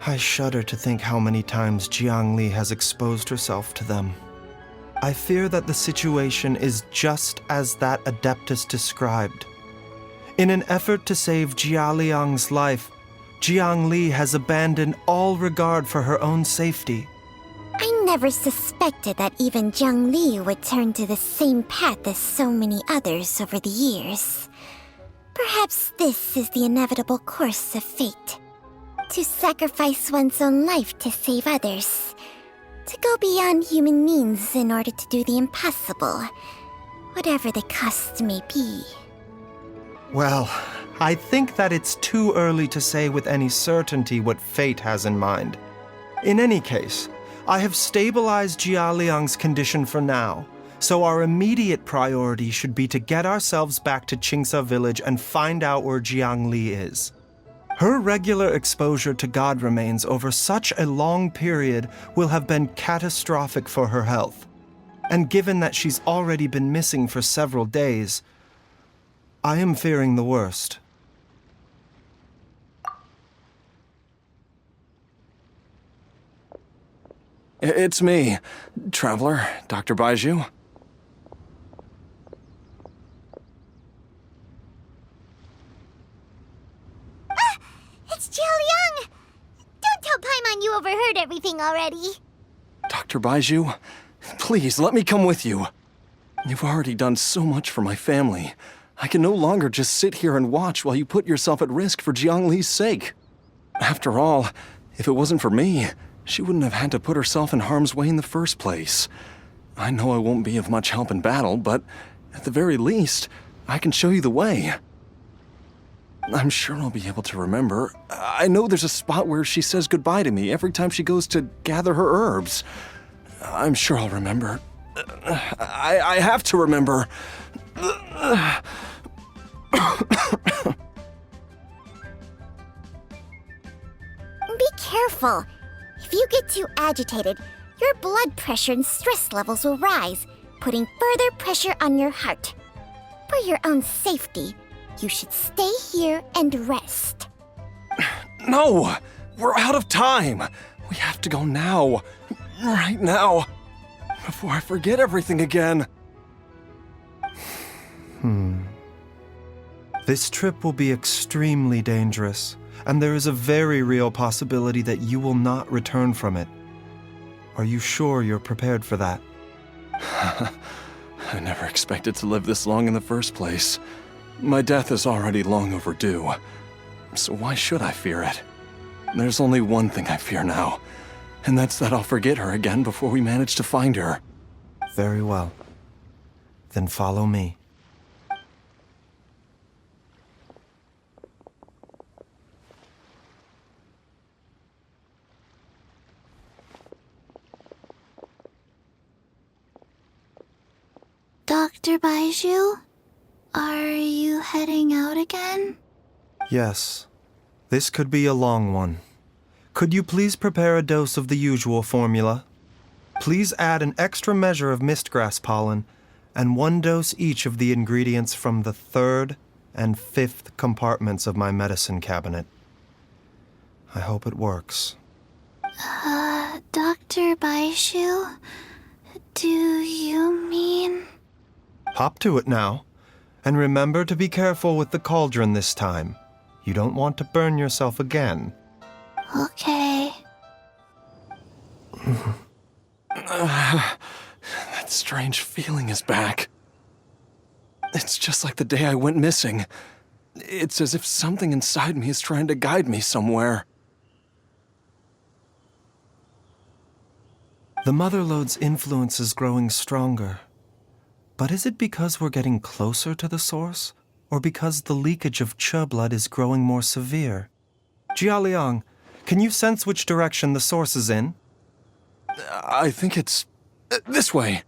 I shudder to think how many times Jiang Li has exposed herself to them. I fear that the situation is just as that Adeptus described. In an effort to save Jialiang's life, Jiang Li has abandoned all regard for her own safety. I never suspected that even Jiang Li would turn to the same path as so many others over the years. Perhaps this is the inevitable course of fate. To sacrifice one's own life to save others. To go beyond human means in order to do the impossible, whatever the cost may be. Well, I think that it's too early to say with any certainty what fate has in mind. In any case, I have stabilized Jialiang's condition for now, so our immediate priority should be to get ourselves back to Qingsa village and find out where Jiang Li is. Her regular exposure to God remains over such a long period will have been catastrophic for her health. And given that she's already been missing for several days, I am fearing the worst. It's me, Traveler, Dr. Baizhu. It's Jialiang! Don't tell Paimon you overheard everything already. Dr. Baizhu, please let me come with you. You've already done so much for my family. I can no longer just sit here and watch while you put yourself at risk for Jiang Li's sake. After all, if it wasn't for me, she wouldn't have had to put herself in harm's way in the first place. I know I won't be of much help in battle, but at the very least, I can show you the way. I'm sure I'll be able to remember. I know there's a spot where she says goodbye to me every time she goes to gather her herbs. I'm sure I'll remember. I have to remember. Be careful. If you get too agitated, your blood pressure and stress levels will rise, putting further pressure on your heart. For your own safety, you should stay here and rest. No! We're out of time! We have to go now. Right now. Before I forget everything again. This trip will be extremely dangerous, and there is a very real possibility that you will not return from it. Are you sure you're prepared for that? I never expected to live this long in the first place. My death is already long overdue. So why should I fear it? There's only one thing I fear now, and that's that I'll forget her again before we manage to find her. Very well. Then follow me. Dr. Baizhu, are you heading out again? Yes. This could be a long one. Could you please prepare a dose of the usual formula? Please add an extra measure of mistgrass pollen and 1 dose each of the ingredients from the 3rd and 5th compartments of my medicine cabinet. I hope it works. Dr. Baizhu, do you mean... Hop to it now. And remember to be careful with the cauldron this time. You don't want to burn yourself again. Okay. That strange feeling is back. It's just like the day I went missing. It's as if something inside me is trying to guide me somewhere. The Motherlode's influence is growing stronger. But is it because we're getting closer to the source, or because the leakage of Che blood is growing more severe? Jialiang, can you sense which direction the source is in? I think it's this way.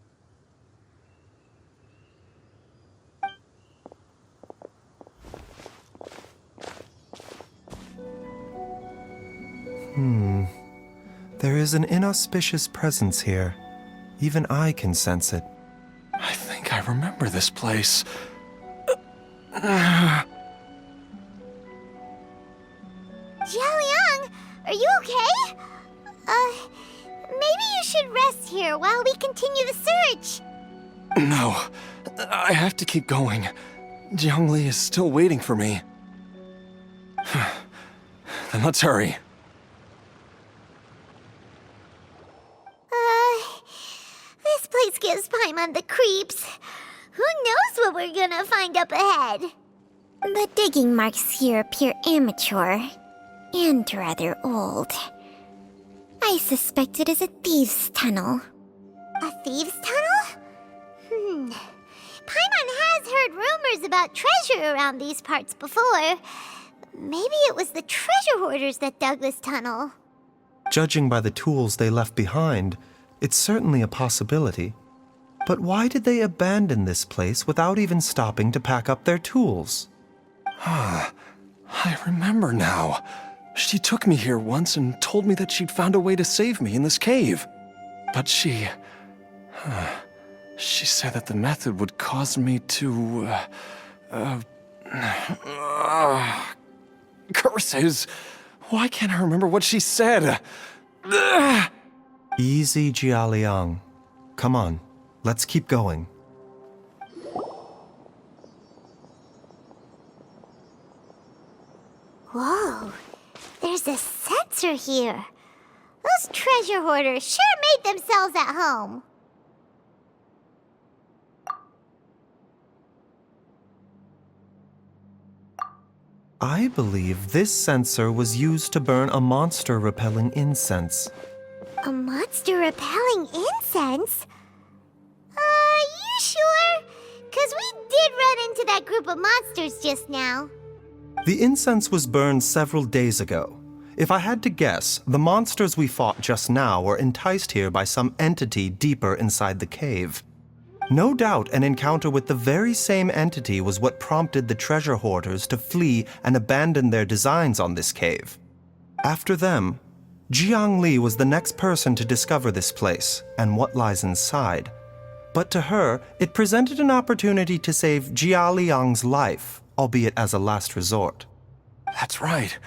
There is an inauspicious presence here. Even I can sense it. I think I remember this place. Jialiang, are you okay? Maybe you should rest here while we continue the search. No, I have to keep going. Jiangli is still waiting for me. Then let's hurry. This place gives Paimon the creeps. Who knows what we're gonna find up ahead? The digging marks here appear amateur and rather old. I suspect it is a thieves' tunnel. A thieves' tunnel? Paimon has heard rumors about treasure around these parts before. Maybe it was the treasure hoarders that dug this tunnel. Judging by the tools they left behind, it's certainly a possibility. But why did they abandon this place without even stopping to pack up their tools? I remember now. She took me here once and told me that she'd found a way to save me in this cave. But she said that the method would cause me to, curses! Why can't I remember what she said? Easy, Jialiang. Come on, let's keep going. Whoa, there's a sensor here. Those treasure hoarders sure made themselves at home. I believe this sensor was used to burn a monster-repelling incense. A monster repelling incense? to that group of monsters just now? The incense was burned several days ago. If I had to guess, the monsters we fought just now were enticed here by some entity deeper inside the cave. No doubt an encounter with the very same entity was what prompted the treasure hoarders to flee and abandon their designs on this cave. After them, Jiang Li was the next person to discover this place and what lies inside. But to her, it presented an opportunity to save Jia Liang's life, albeit as a last resort. That's right.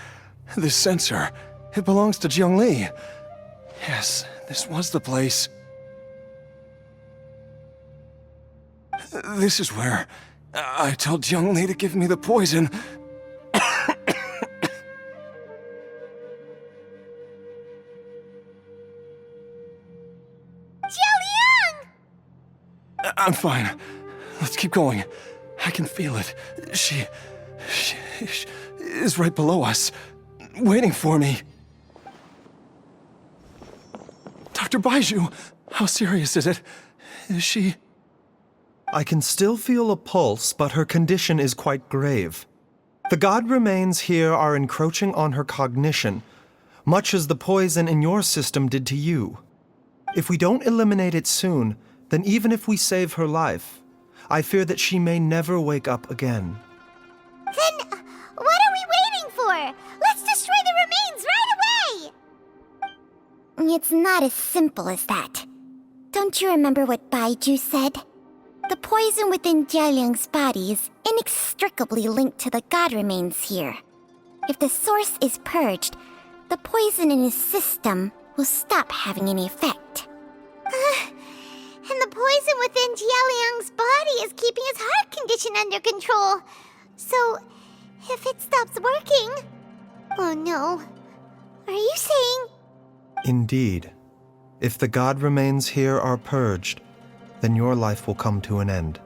This sensor, it belongs to Jiang Li. Yes, this was the place. This is where I told Jiang Li to give me the poison. Jialiang! I'm fine. Let's keep going. I can feel it. She is right below us, waiting for me. Dr. Baizhu, how serious is it? Is she... I can still feel a pulse, but her condition is quite grave. The god remains here are encroaching on her cognition, much as the poison in your system did to you. If we don't eliminate it soon, then even if we save her life, I fear that she may never wake up again. Then what are we waiting for? Let's destroy the remains right away! It's not as simple as that. Don't you remember what Baizhu said? The poison within Jialiang's body is inextricably linked to the god remains here. If the source is purged, the poison in his system will stop having any effect. And the poison within Jialiang's body is keeping his heart condition under control. So, if it stops working... Oh no. Are you saying... Indeed. If the god remains here are purged, then your life will come to an end.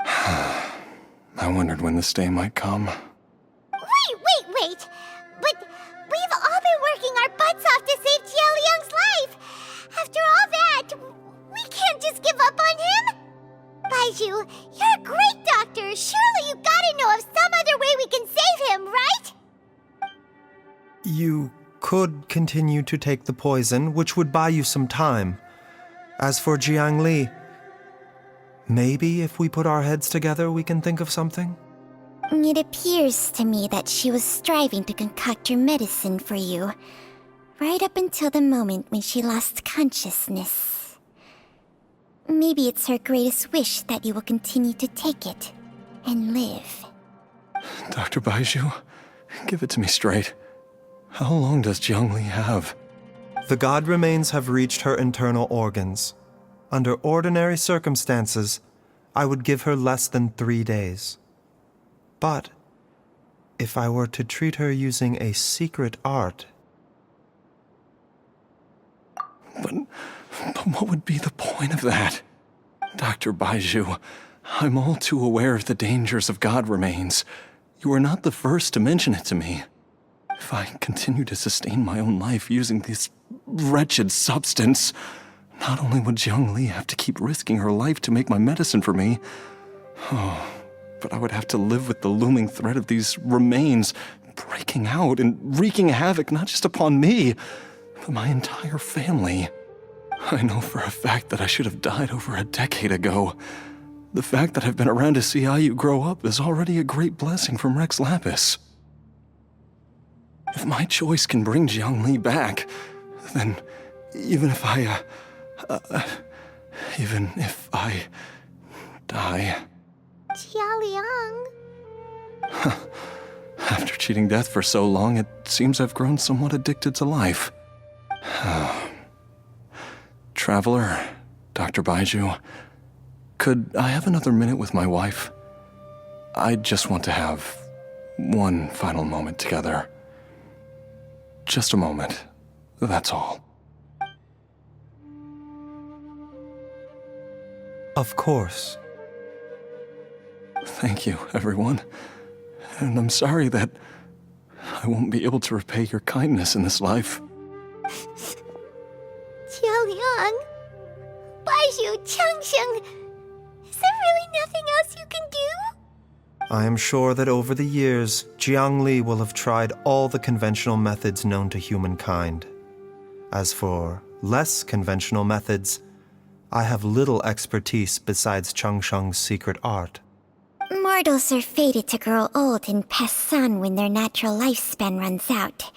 I wondered when this day might come. Wait! But we've all been working our butts off to save Jialiang's life! After all that, we can't just give up on him! Baizhu, you're a great doctor! Surely you gotta know of some other way we can save him, right? You could continue to take the poison, which would buy you some time. As for Jiang Li, maybe if we put our heads together, we can think of something? It appears to me that she was striving to concoct your medicine for you, right up until the moment when she lost consciousness. Maybe it's her greatest wish that you will continue to take it and live. Dr. Baizhu, give it to me straight. How long does Jiang Li have? The god remains have reached her internal organs. Under ordinary circumstances, I would give her less than 3 days. But if I were to treat her using a secret art... But what would be the point of that? Dr. Baizhu, I'm all too aware of the dangers of god remains. You are not the first to mention it to me. If I continue to sustain my own life using this wretched substance, not only would Jiang Li have to keep risking her life to make my medicine for me, but I would have to live with the looming threat of these remains breaking out and wreaking havoc not just upon me, but my entire family. I know for a fact that I should have died over a decade ago. The fact that I've been around to see IU grow up is already a great blessing from Rex Lapis. If my choice can bring Jiang Li back, then even if I die... Jialiang... After cheating death for so long, it seems I've grown somewhat addicted to life. Traveler, Dr. Baizhu, could I have another minute with my wife? I just want to have one final moment together. Just a moment, that's all. Of course. Thank you, everyone. And I'm sorry that I won't be able to repay your kindness in this life. Jialiang... Baizhu, Changsheng... Is there really nothing else you can do? I am sure that over the years, Jiangli will have tried all the conventional methods known to humankind. As for less conventional methods, I have little expertise besides Changsheng's secret art. Mortals are fated to grow old and pass on when their natural lifespan runs out.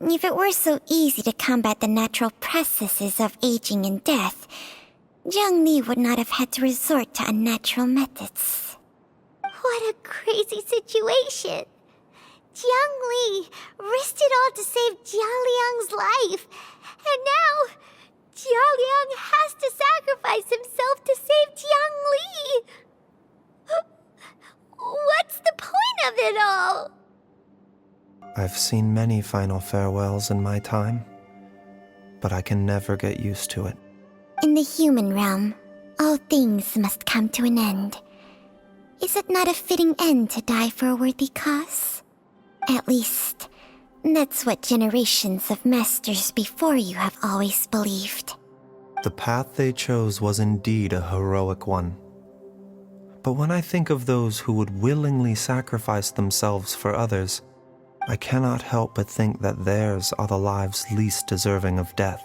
If it were so easy to combat the natural processes of aging and death, Jiangli would not have had to resort to unnatural methods. What a crazy situation! Jiangli risked it all to save Jialiang's life, and now Jialiang has to sacrifice himself to save Jiangli! What's the point of it all? I've seen many final farewells in my time, but I can never get used to it. In the human realm, all things must come to an end. Is it not a fitting end to die for a worthy cause? At least, that's what generations of masters before you have always believed. The path they chose was indeed a heroic one. But when I think of those who would willingly sacrifice themselves for others, I cannot help but think that theirs are the lives least deserving of death.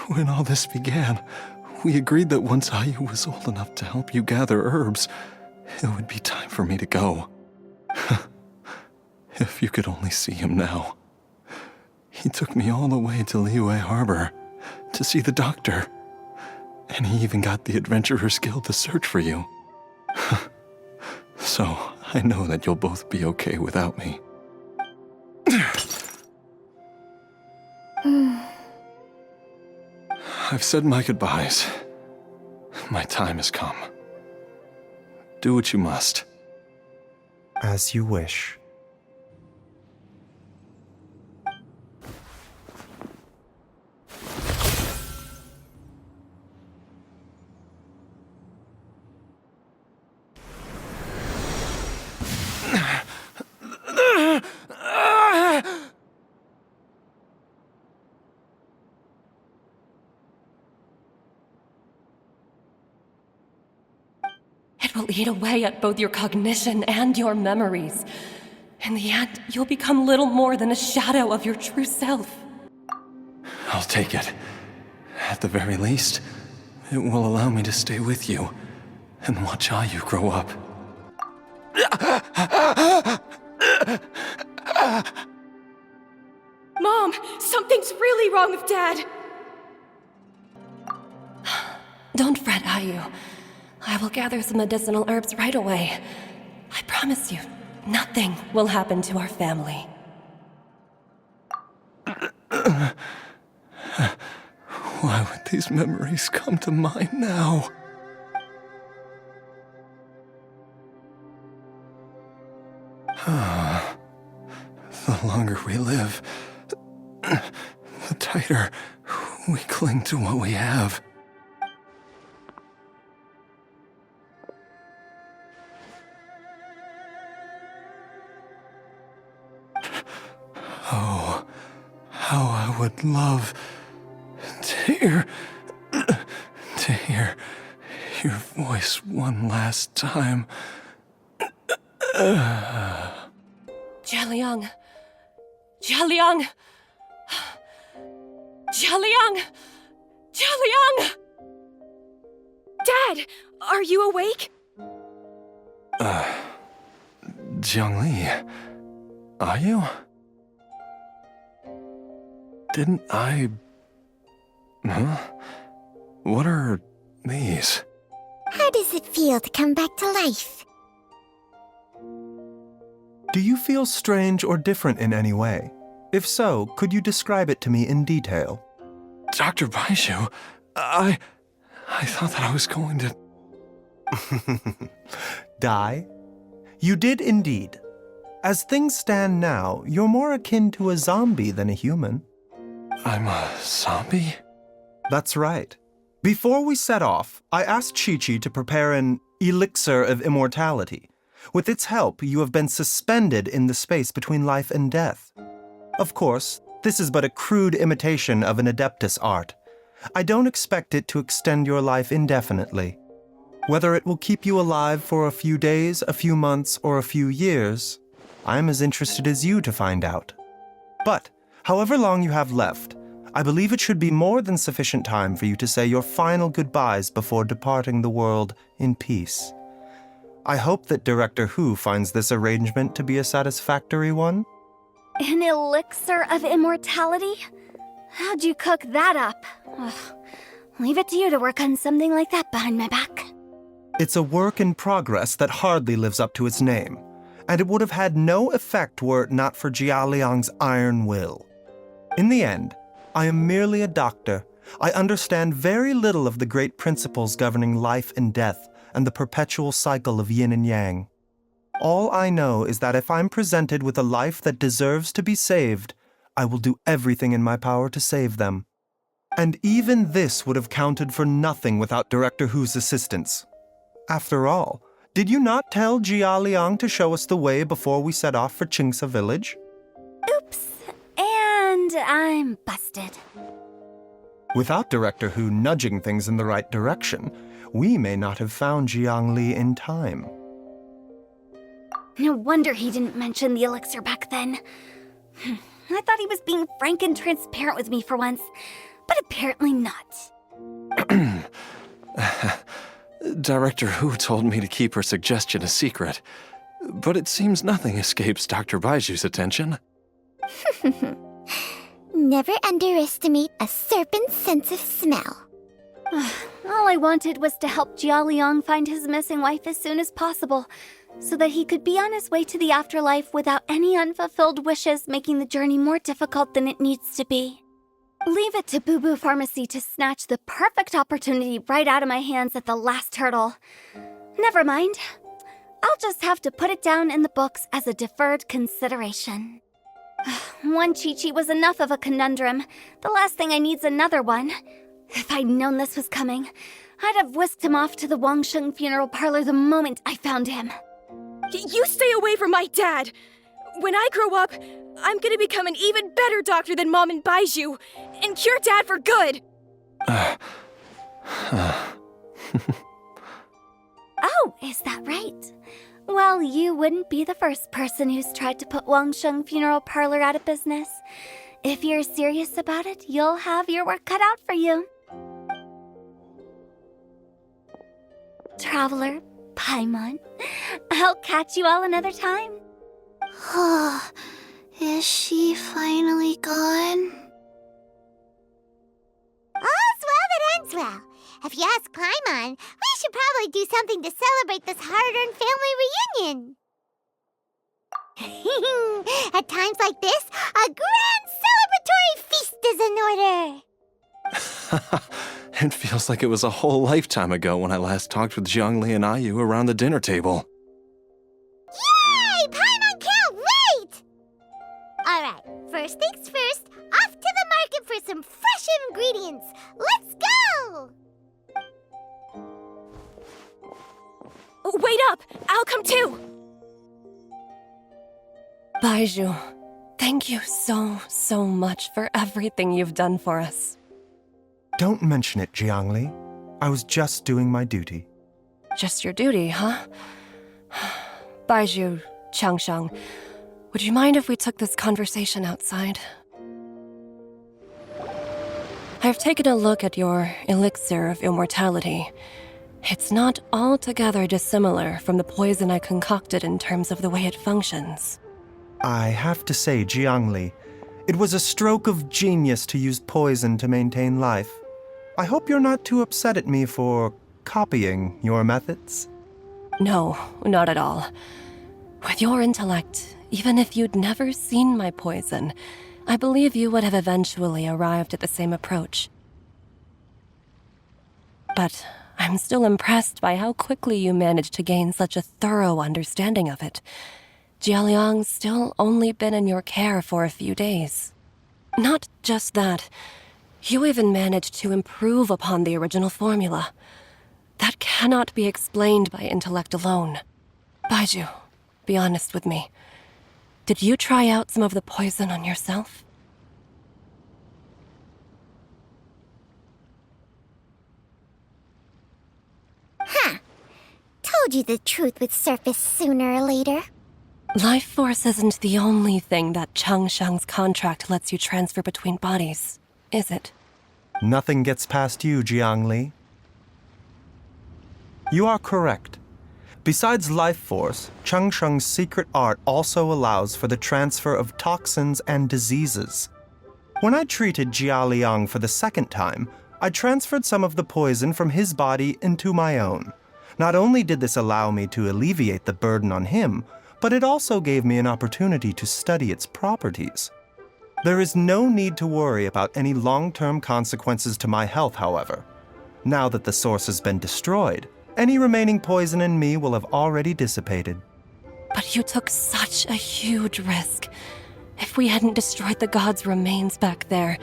When all this began, we agreed that once Ayu was old enough to help you gather herbs, it would be time for me to go. If you could only see him now. He took me all the way to Liyue Harbor to see the doctor, and he even got the Adventurers Guild to search for you. So, I know that you'll both be okay without me. I've said my goodbyes. My time has come. Do what you must. As you wish. It will eat away at both your cognition and your memories. In the end, you'll become little more than a shadow of your true self. I'll take it. At the very least, it will allow me to stay with you and watch Ayu grow up. Mom, something's really wrong with Dad. Don't fret, Ayu. I will gather some medicinal herbs right away. I promise you, nothing will happen to our family. Why would these memories come to mind now? The longer we live, the tighter we cling to what we have. Oh, how I would love to hear your voice one last time. Jialiang! Jialiang! Jialiang! Jialiang! Dad, are you awake? Jiangli, are you? Didn't I... Huh? What are these? How does it feel to come back to life? Do you feel strange or different in any way? If so, could you describe it to me in detail? Dr. Baizhu, I thought that I was going to... Die? You did indeed. As things stand now, you're more akin to a zombie than a human. I'm a zombie? That's right. Before we set off, I asked Chi-Chi to prepare an elixir of immortality. With its help, you have been suspended in the space between life and death. Of course, this is but a crude imitation of an Adeptus art. I don't expect it to extend your life indefinitely. Whether it will keep you alive for a few days, a few months, or a few years, I'm as interested as you to find out. But, however long you have left, I believe it should be more than sufficient time for you to say your final goodbyes before departing the world in peace. I hope that Director Hu finds this arrangement to be a satisfactory one. An elixir of immortality? How'd you cook that up? Ugh. Leave it to you to work on something like that behind my back. It's a work in progress that hardly lives up to its name, and it would have had no effect were it not for Jialiang's iron will. In the end, I am merely a doctor. I understand very little of the great principles governing life and death and the perpetual cycle of yin and yang. All I know is that if I'm presented with a life that deserves to be saved, I will do everything in my power to save them. And even this would have counted for nothing without Director Hu's assistance. After all, did you not tell Jia Liang to show us the way before we set off for Qingsa village? Oops. And I'm busted. Without Director Hu nudging things in the right direction, we may not have found Jiangli in time. No wonder he didn't mention the elixir back then. I thought he was being frank and transparent with me for once, but apparently not. Director Hu told me to keep her suggestion a secret, but it seems nothing escapes Dr. Baizhu's attention. Never underestimate a serpent's sense of smell. All I wanted was to help Jia Liang find his missing wife as soon as possible, so that he could be on his way to the afterlife without any unfulfilled wishes making the journey more difficult than it needs to be. Leave it to Boo Boo Pharmacy to snatch the perfect opportunity right out of my hands at the last hurdle. Never mind. I'll just have to put it down in the books as a deferred consideration. One Chi-Chi was enough of a conundrum. The last thing I need's another one. If I'd known this was coming, I'd have whisked him off to the Wangsheng funeral parlor the moment I found him. You stay away from my dad! When I grow up, I'm gonna become an even better doctor than Mom and Baizhu, and cure Dad for good! Oh, is that right? Well, you wouldn't be the first person who's tried to put Wangsheng funeral parlor out of business. If you're serious about it, you'll have your work cut out for you. Traveler, Paimon, I'll catch you all another time. Is she finally gone? All's well that ends well. If you ask Paimon, we should probably do something to celebrate this hard-earned family reunion. At times like this, a grand celebratory feast is in order. It feels like it was a whole lifetime ago when I last talked with Zhongli and Ayu around the dinner table. Yay! Paimon can't wait! Alright, first things first, off to the market for some fresh ingredients. Let's go! Wait up! I'll come too! Baizhu, thank you so much for everything you've done for us. Don't mention it, Jiangli. I was just doing my duty. Just your duty, huh? Baizhu, Changshang, would you mind if we took this conversation outside? I've taken a look at your elixir of immortality. It's not altogether dissimilar from the poison I concocted in terms of the way it functions. I have to say, Jiangli, it was a stroke of genius to use poison to maintain life. I hope you're not too upset at me for copying your methods. No, not at all. With your intellect, even if you'd never seen my poison, I believe you would have eventually arrived at the same approach. But I'm still impressed by how quickly you managed to gain such a thorough understanding of it. Jialiang's still only been in your care for a few days. Not just that, you even managed to improve upon the original formula. That cannot be explained by intellect alone. Baizhu, be honest with me. Did you try out some of the poison on yourself? told you the truth would surface sooner or later. Life force isn't the only thing that Changsheng's contract lets you transfer between bodies, is it? Nothing gets past you, Jiangli. You are correct. Besides life force, Changsheng's secret art also allows for the transfer of toxins and diseases. When I treated Jialiang for the second time, I transferred some of the poison from his body into my own. Not only did this allow me to alleviate the burden on him, but it also gave me an opportunity to study its properties. There is no need to worry about any long-term consequences to my health, however. Now that the source has been destroyed, any remaining poison in me will have already dissipated. But you took such a huge risk. If we hadn't destroyed the god's remains back there,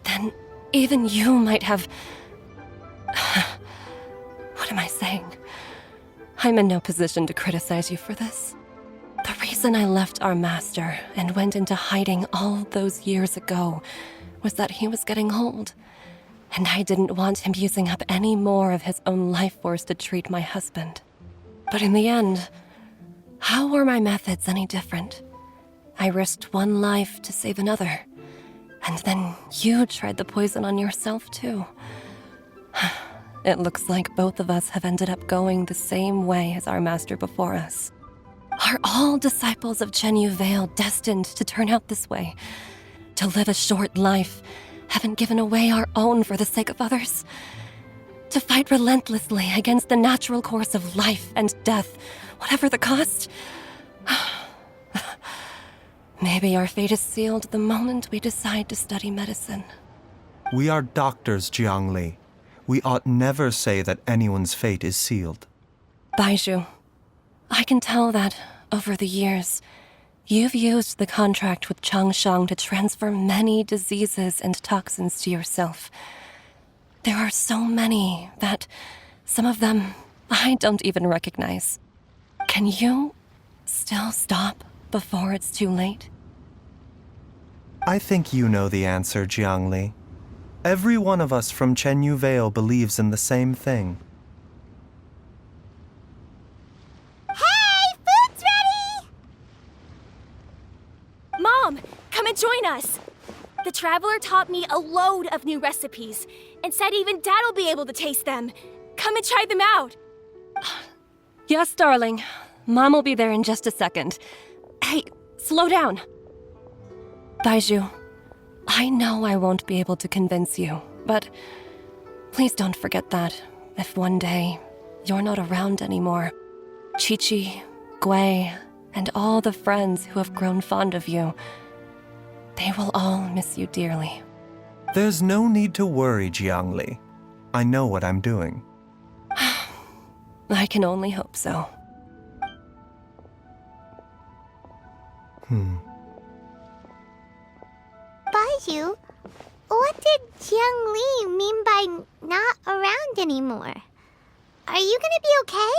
then even you might have... What am I saying? I'm in no position to criticize you for this. The reason I left our master and went into hiding all those years ago was that he was getting old, and I didn't want him using up any more of his own life force to treat my husband. But in the end, how were my methods any different? I risked one life to save another, and then you tried the poison on yourself too. It looks like both of us have ended up going the same way as our master before us. Are all disciples of Chenyu Vale destined to turn out this way? To live a short life, having given away our own for the sake of others? To fight relentlessly against the natural course of life and death, whatever the cost? Maybe our fate is sealed the moment we decide to study medicine. We are doctors, Jiangli. We ought never say that anyone's fate is sealed. Baizhu, I can tell that, over the years, you've used the contract with Changsheng to transfer many diseases and toxins to yourself. There are so many that some of them I don't even recognize. Can you still stop before it's too late? I think you know the answer, Jiangli. Every one of us from Chenyu Vale believes in the same thing. Hey, food's ready! Mom, come and join us. The Traveler taught me a load of new recipes and said even Dad will be able to taste them. Come and try them out. Yes, darling. Mom will be there in just a second. Hey, slow down. Baizhu, I know I won't be able to convince you, but please don't forget that if one day you're not around anymore, Chi-Chi, Gui, and all the friends who have grown fond of you, they will all miss you dearly. There's no need to worry, Jiangli. I know what I'm doing. I can only hope so. Baizhu, what did Jiang Li mean by not around anymore? Are you gonna be okay?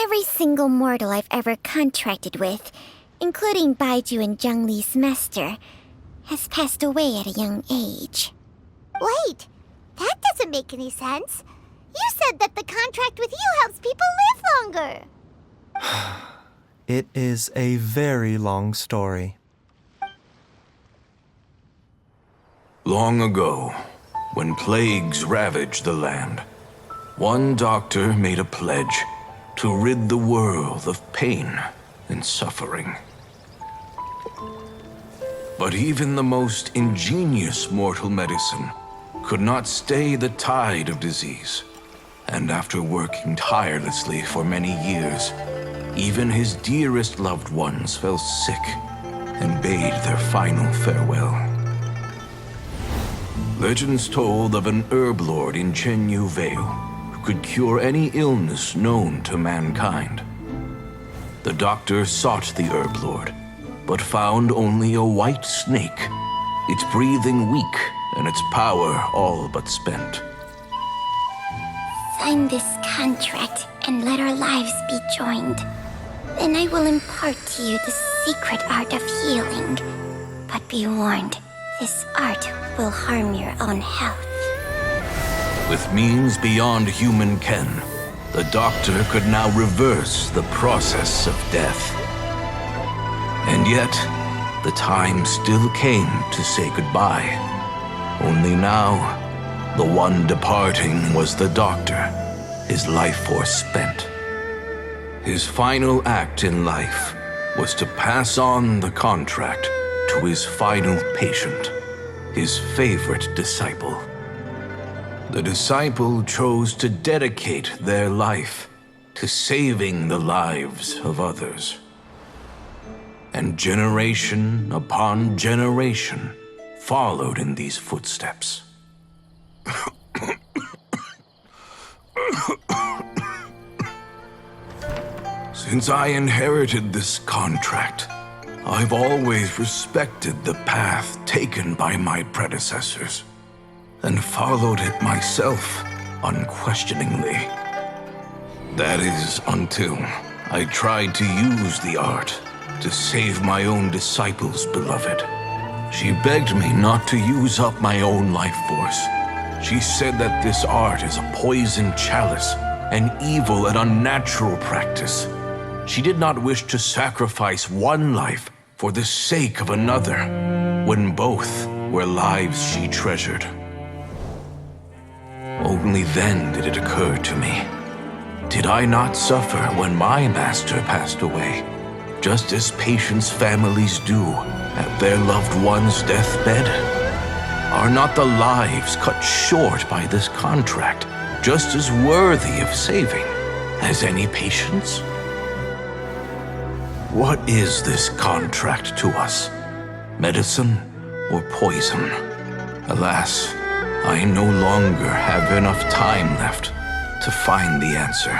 Every single mortal I've ever contracted with, including Baizhu and Jiang Li's master, has passed away at a young age. Wait, that doesn't make any sense. You said that the contract with you helps people live longer. It is a very long story. Long ago, when plagues ravaged the land, one doctor made a pledge to rid the world of pain and suffering. But even the most ingenious mortal medicine could not stay the tide of disease. And after working tirelessly for many years, even his dearest loved ones fell sick and bade their final farewell. Legends told of an herb lord in Chenyu Vale who could cure any illness known to mankind. The doctor sought the herb lord, but found only a white snake, its breathing weak and its power all but spent. Sign this contract and let our lives be joined. Then I will impart to you the secret art of healing. But be warned, this art will harm your own health. With means beyond human ken, the doctor could now reverse the process of death. And yet, the time still came to say goodbye. Only now, the one departing was the doctor, his life force spent. His final act in life was to pass on the contract to his final patient, his favorite disciple. The disciple chose to dedicate their life to saving the lives of others. And generation upon generation followed in these footsteps. Since I inherited this contract, I've always respected the path taken by my predecessors, and followed it myself unquestioningly. That is, until I tried to use the art to save my own disciple's beloved. She begged me not to use up my own life force. She said that this art is a poisoned chalice, an evil and unnatural practice. She did not wish to sacrifice one life for the sake of another, when both were lives she treasured. Only then did it occur to me. Did I not suffer when my master passed away, just as patients' families do at their loved one's deathbed? Are not the lives cut short by this contract just as worthy of saving as any patients? What is this contract to us? Medicine or poison? Alas, I no longer have enough time left to find the answer.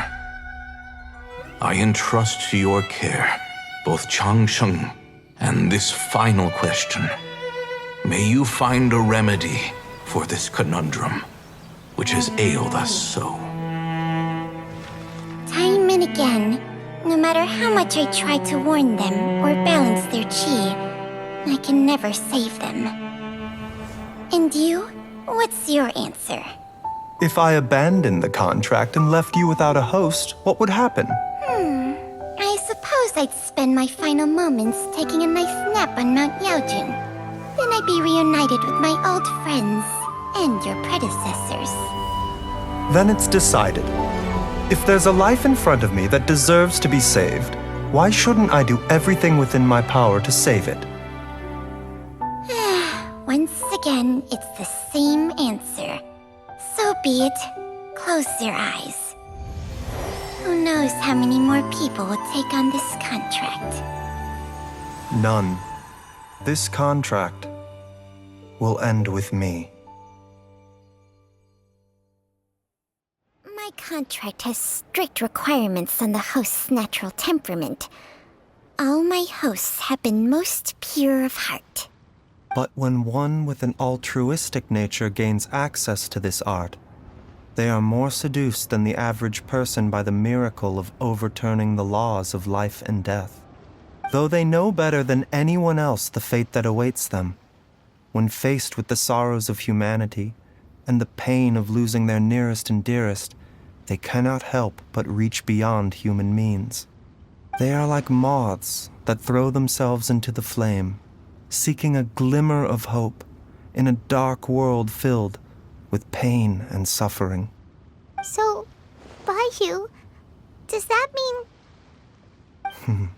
I entrust to your care both Changsheng and this final question. May you find a remedy for this conundrum, which has ailed us so. Time and again, no matter how much I try to warn them or balance their chi, I can never save them. And you? What's your answer? If I abandoned the contract and left you without a host, what would happen? I suppose I'd spend my final moments taking a nice nap on Mount Yaojin. Then I'd be reunited with my old friends and your predecessors. Then it's decided. If there's a life in front of me that deserves to be saved, why shouldn't I do everything within my power to save it? Once again, it's the same answer. So be it. Close your eyes. Who knows how many more people will take on this contract? None. This contract will end with me. My contract has strict requirements on the host's natural temperament. All my hosts have been most pure of heart. But when one with an altruistic nature gains access to this art, they are more seduced than the average person by the miracle of overturning the laws of life and death. Though they know better than anyone else the fate that awaits them, when faced with the sorrows of humanity and the pain of losing their nearest and dearest, they cannot help but reach beyond human means. They are like moths that throw themselves into the flame, seeking a glimmer of hope in a dark world filled with pain and suffering. So, Baizhu, does that mean...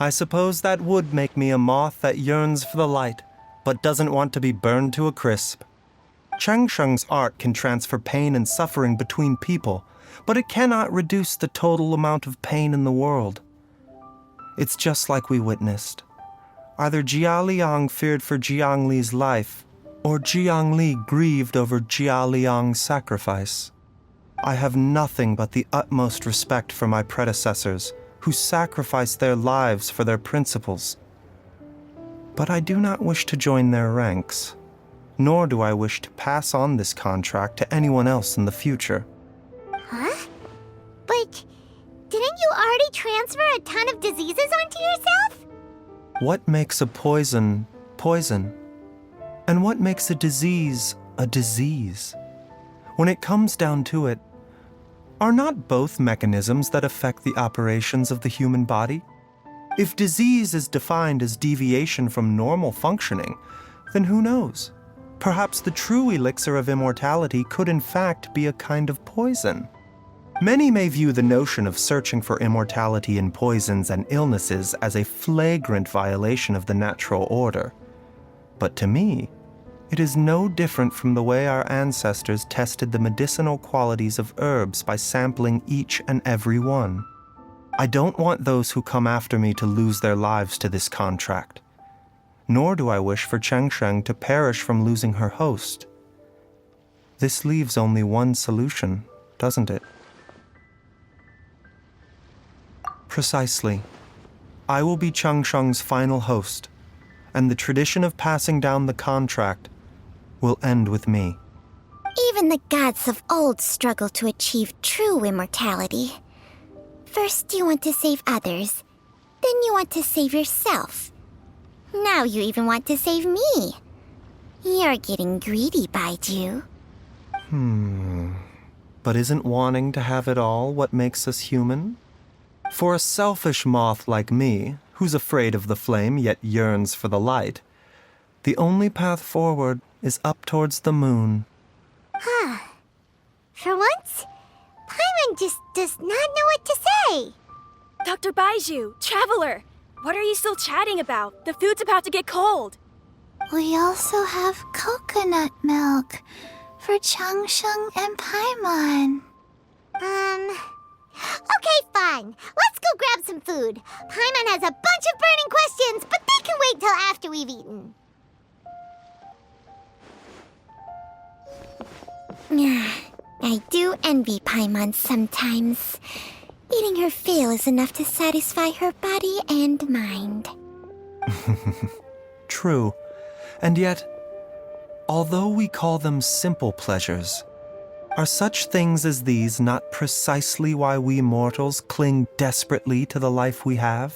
I suppose that would make me a moth that yearns for the light, but doesn't want to be burned to a crisp. Changsheng's art can transfer pain and suffering between people, but it cannot reduce the total amount of pain in the world. It's just like we witnessed. Either Jia Liang feared for Jiang Li's life, or Jiang Li grieved over Jia Liang's sacrifice. I have nothing but the utmost respect for my predecessors, who sacrificed their lives for their principles. But I do not wish to join their ranks, nor do I wish to pass on this contract to anyone else in the future. Huh? But didn't you already transfer a ton of diseases onto yourself? What makes a poison, poison? And what makes a disease? When it comes down to it, are not both mechanisms that affect the operations of the human body? If disease is defined as deviation from normal functioning, then who knows? Perhaps the true elixir of immortality could in fact be a kind of poison. Many may view the notion of searching for immortality in poisons and illnesses as a flagrant violation of the natural order. But to me, it is no different from the way our ancestors tested the medicinal qualities of herbs by sampling each and every one. I don't want those who come after me to lose their lives to this contract. Nor do I wish for Chengsheng to perish from losing her host. This leaves only one solution, doesn't it? Precisely. I will be Chengsheng's final host, and the tradition of passing down the contract will end with me. Even the gods of old struggle to achieve true immortality. First you want to save others, then you want to save yourself. Now you even want to save me. You're getting greedy, Baizhu. But isn't wanting to have it all what makes us human? For a selfish moth like me, who's afraid of the flame yet yearns for the light, the only path forward is up towards the moon. For once, Paimon just does not know what to say. Dr. Baizhu, Traveler, what are you still chatting about? The food's about to get cold. We also have coconut milk for Changsheng and Paimon. Okay, fine. Let's go grab some food. Paimon has a bunch of burning questions, but they can wait till after we've eaten. I do envy Paimon sometimes. Eating her fill is enough to satisfy her body and mind. True. And yet, although we call them simple pleasures, are such things as these not precisely why we mortals cling desperately to the life we have?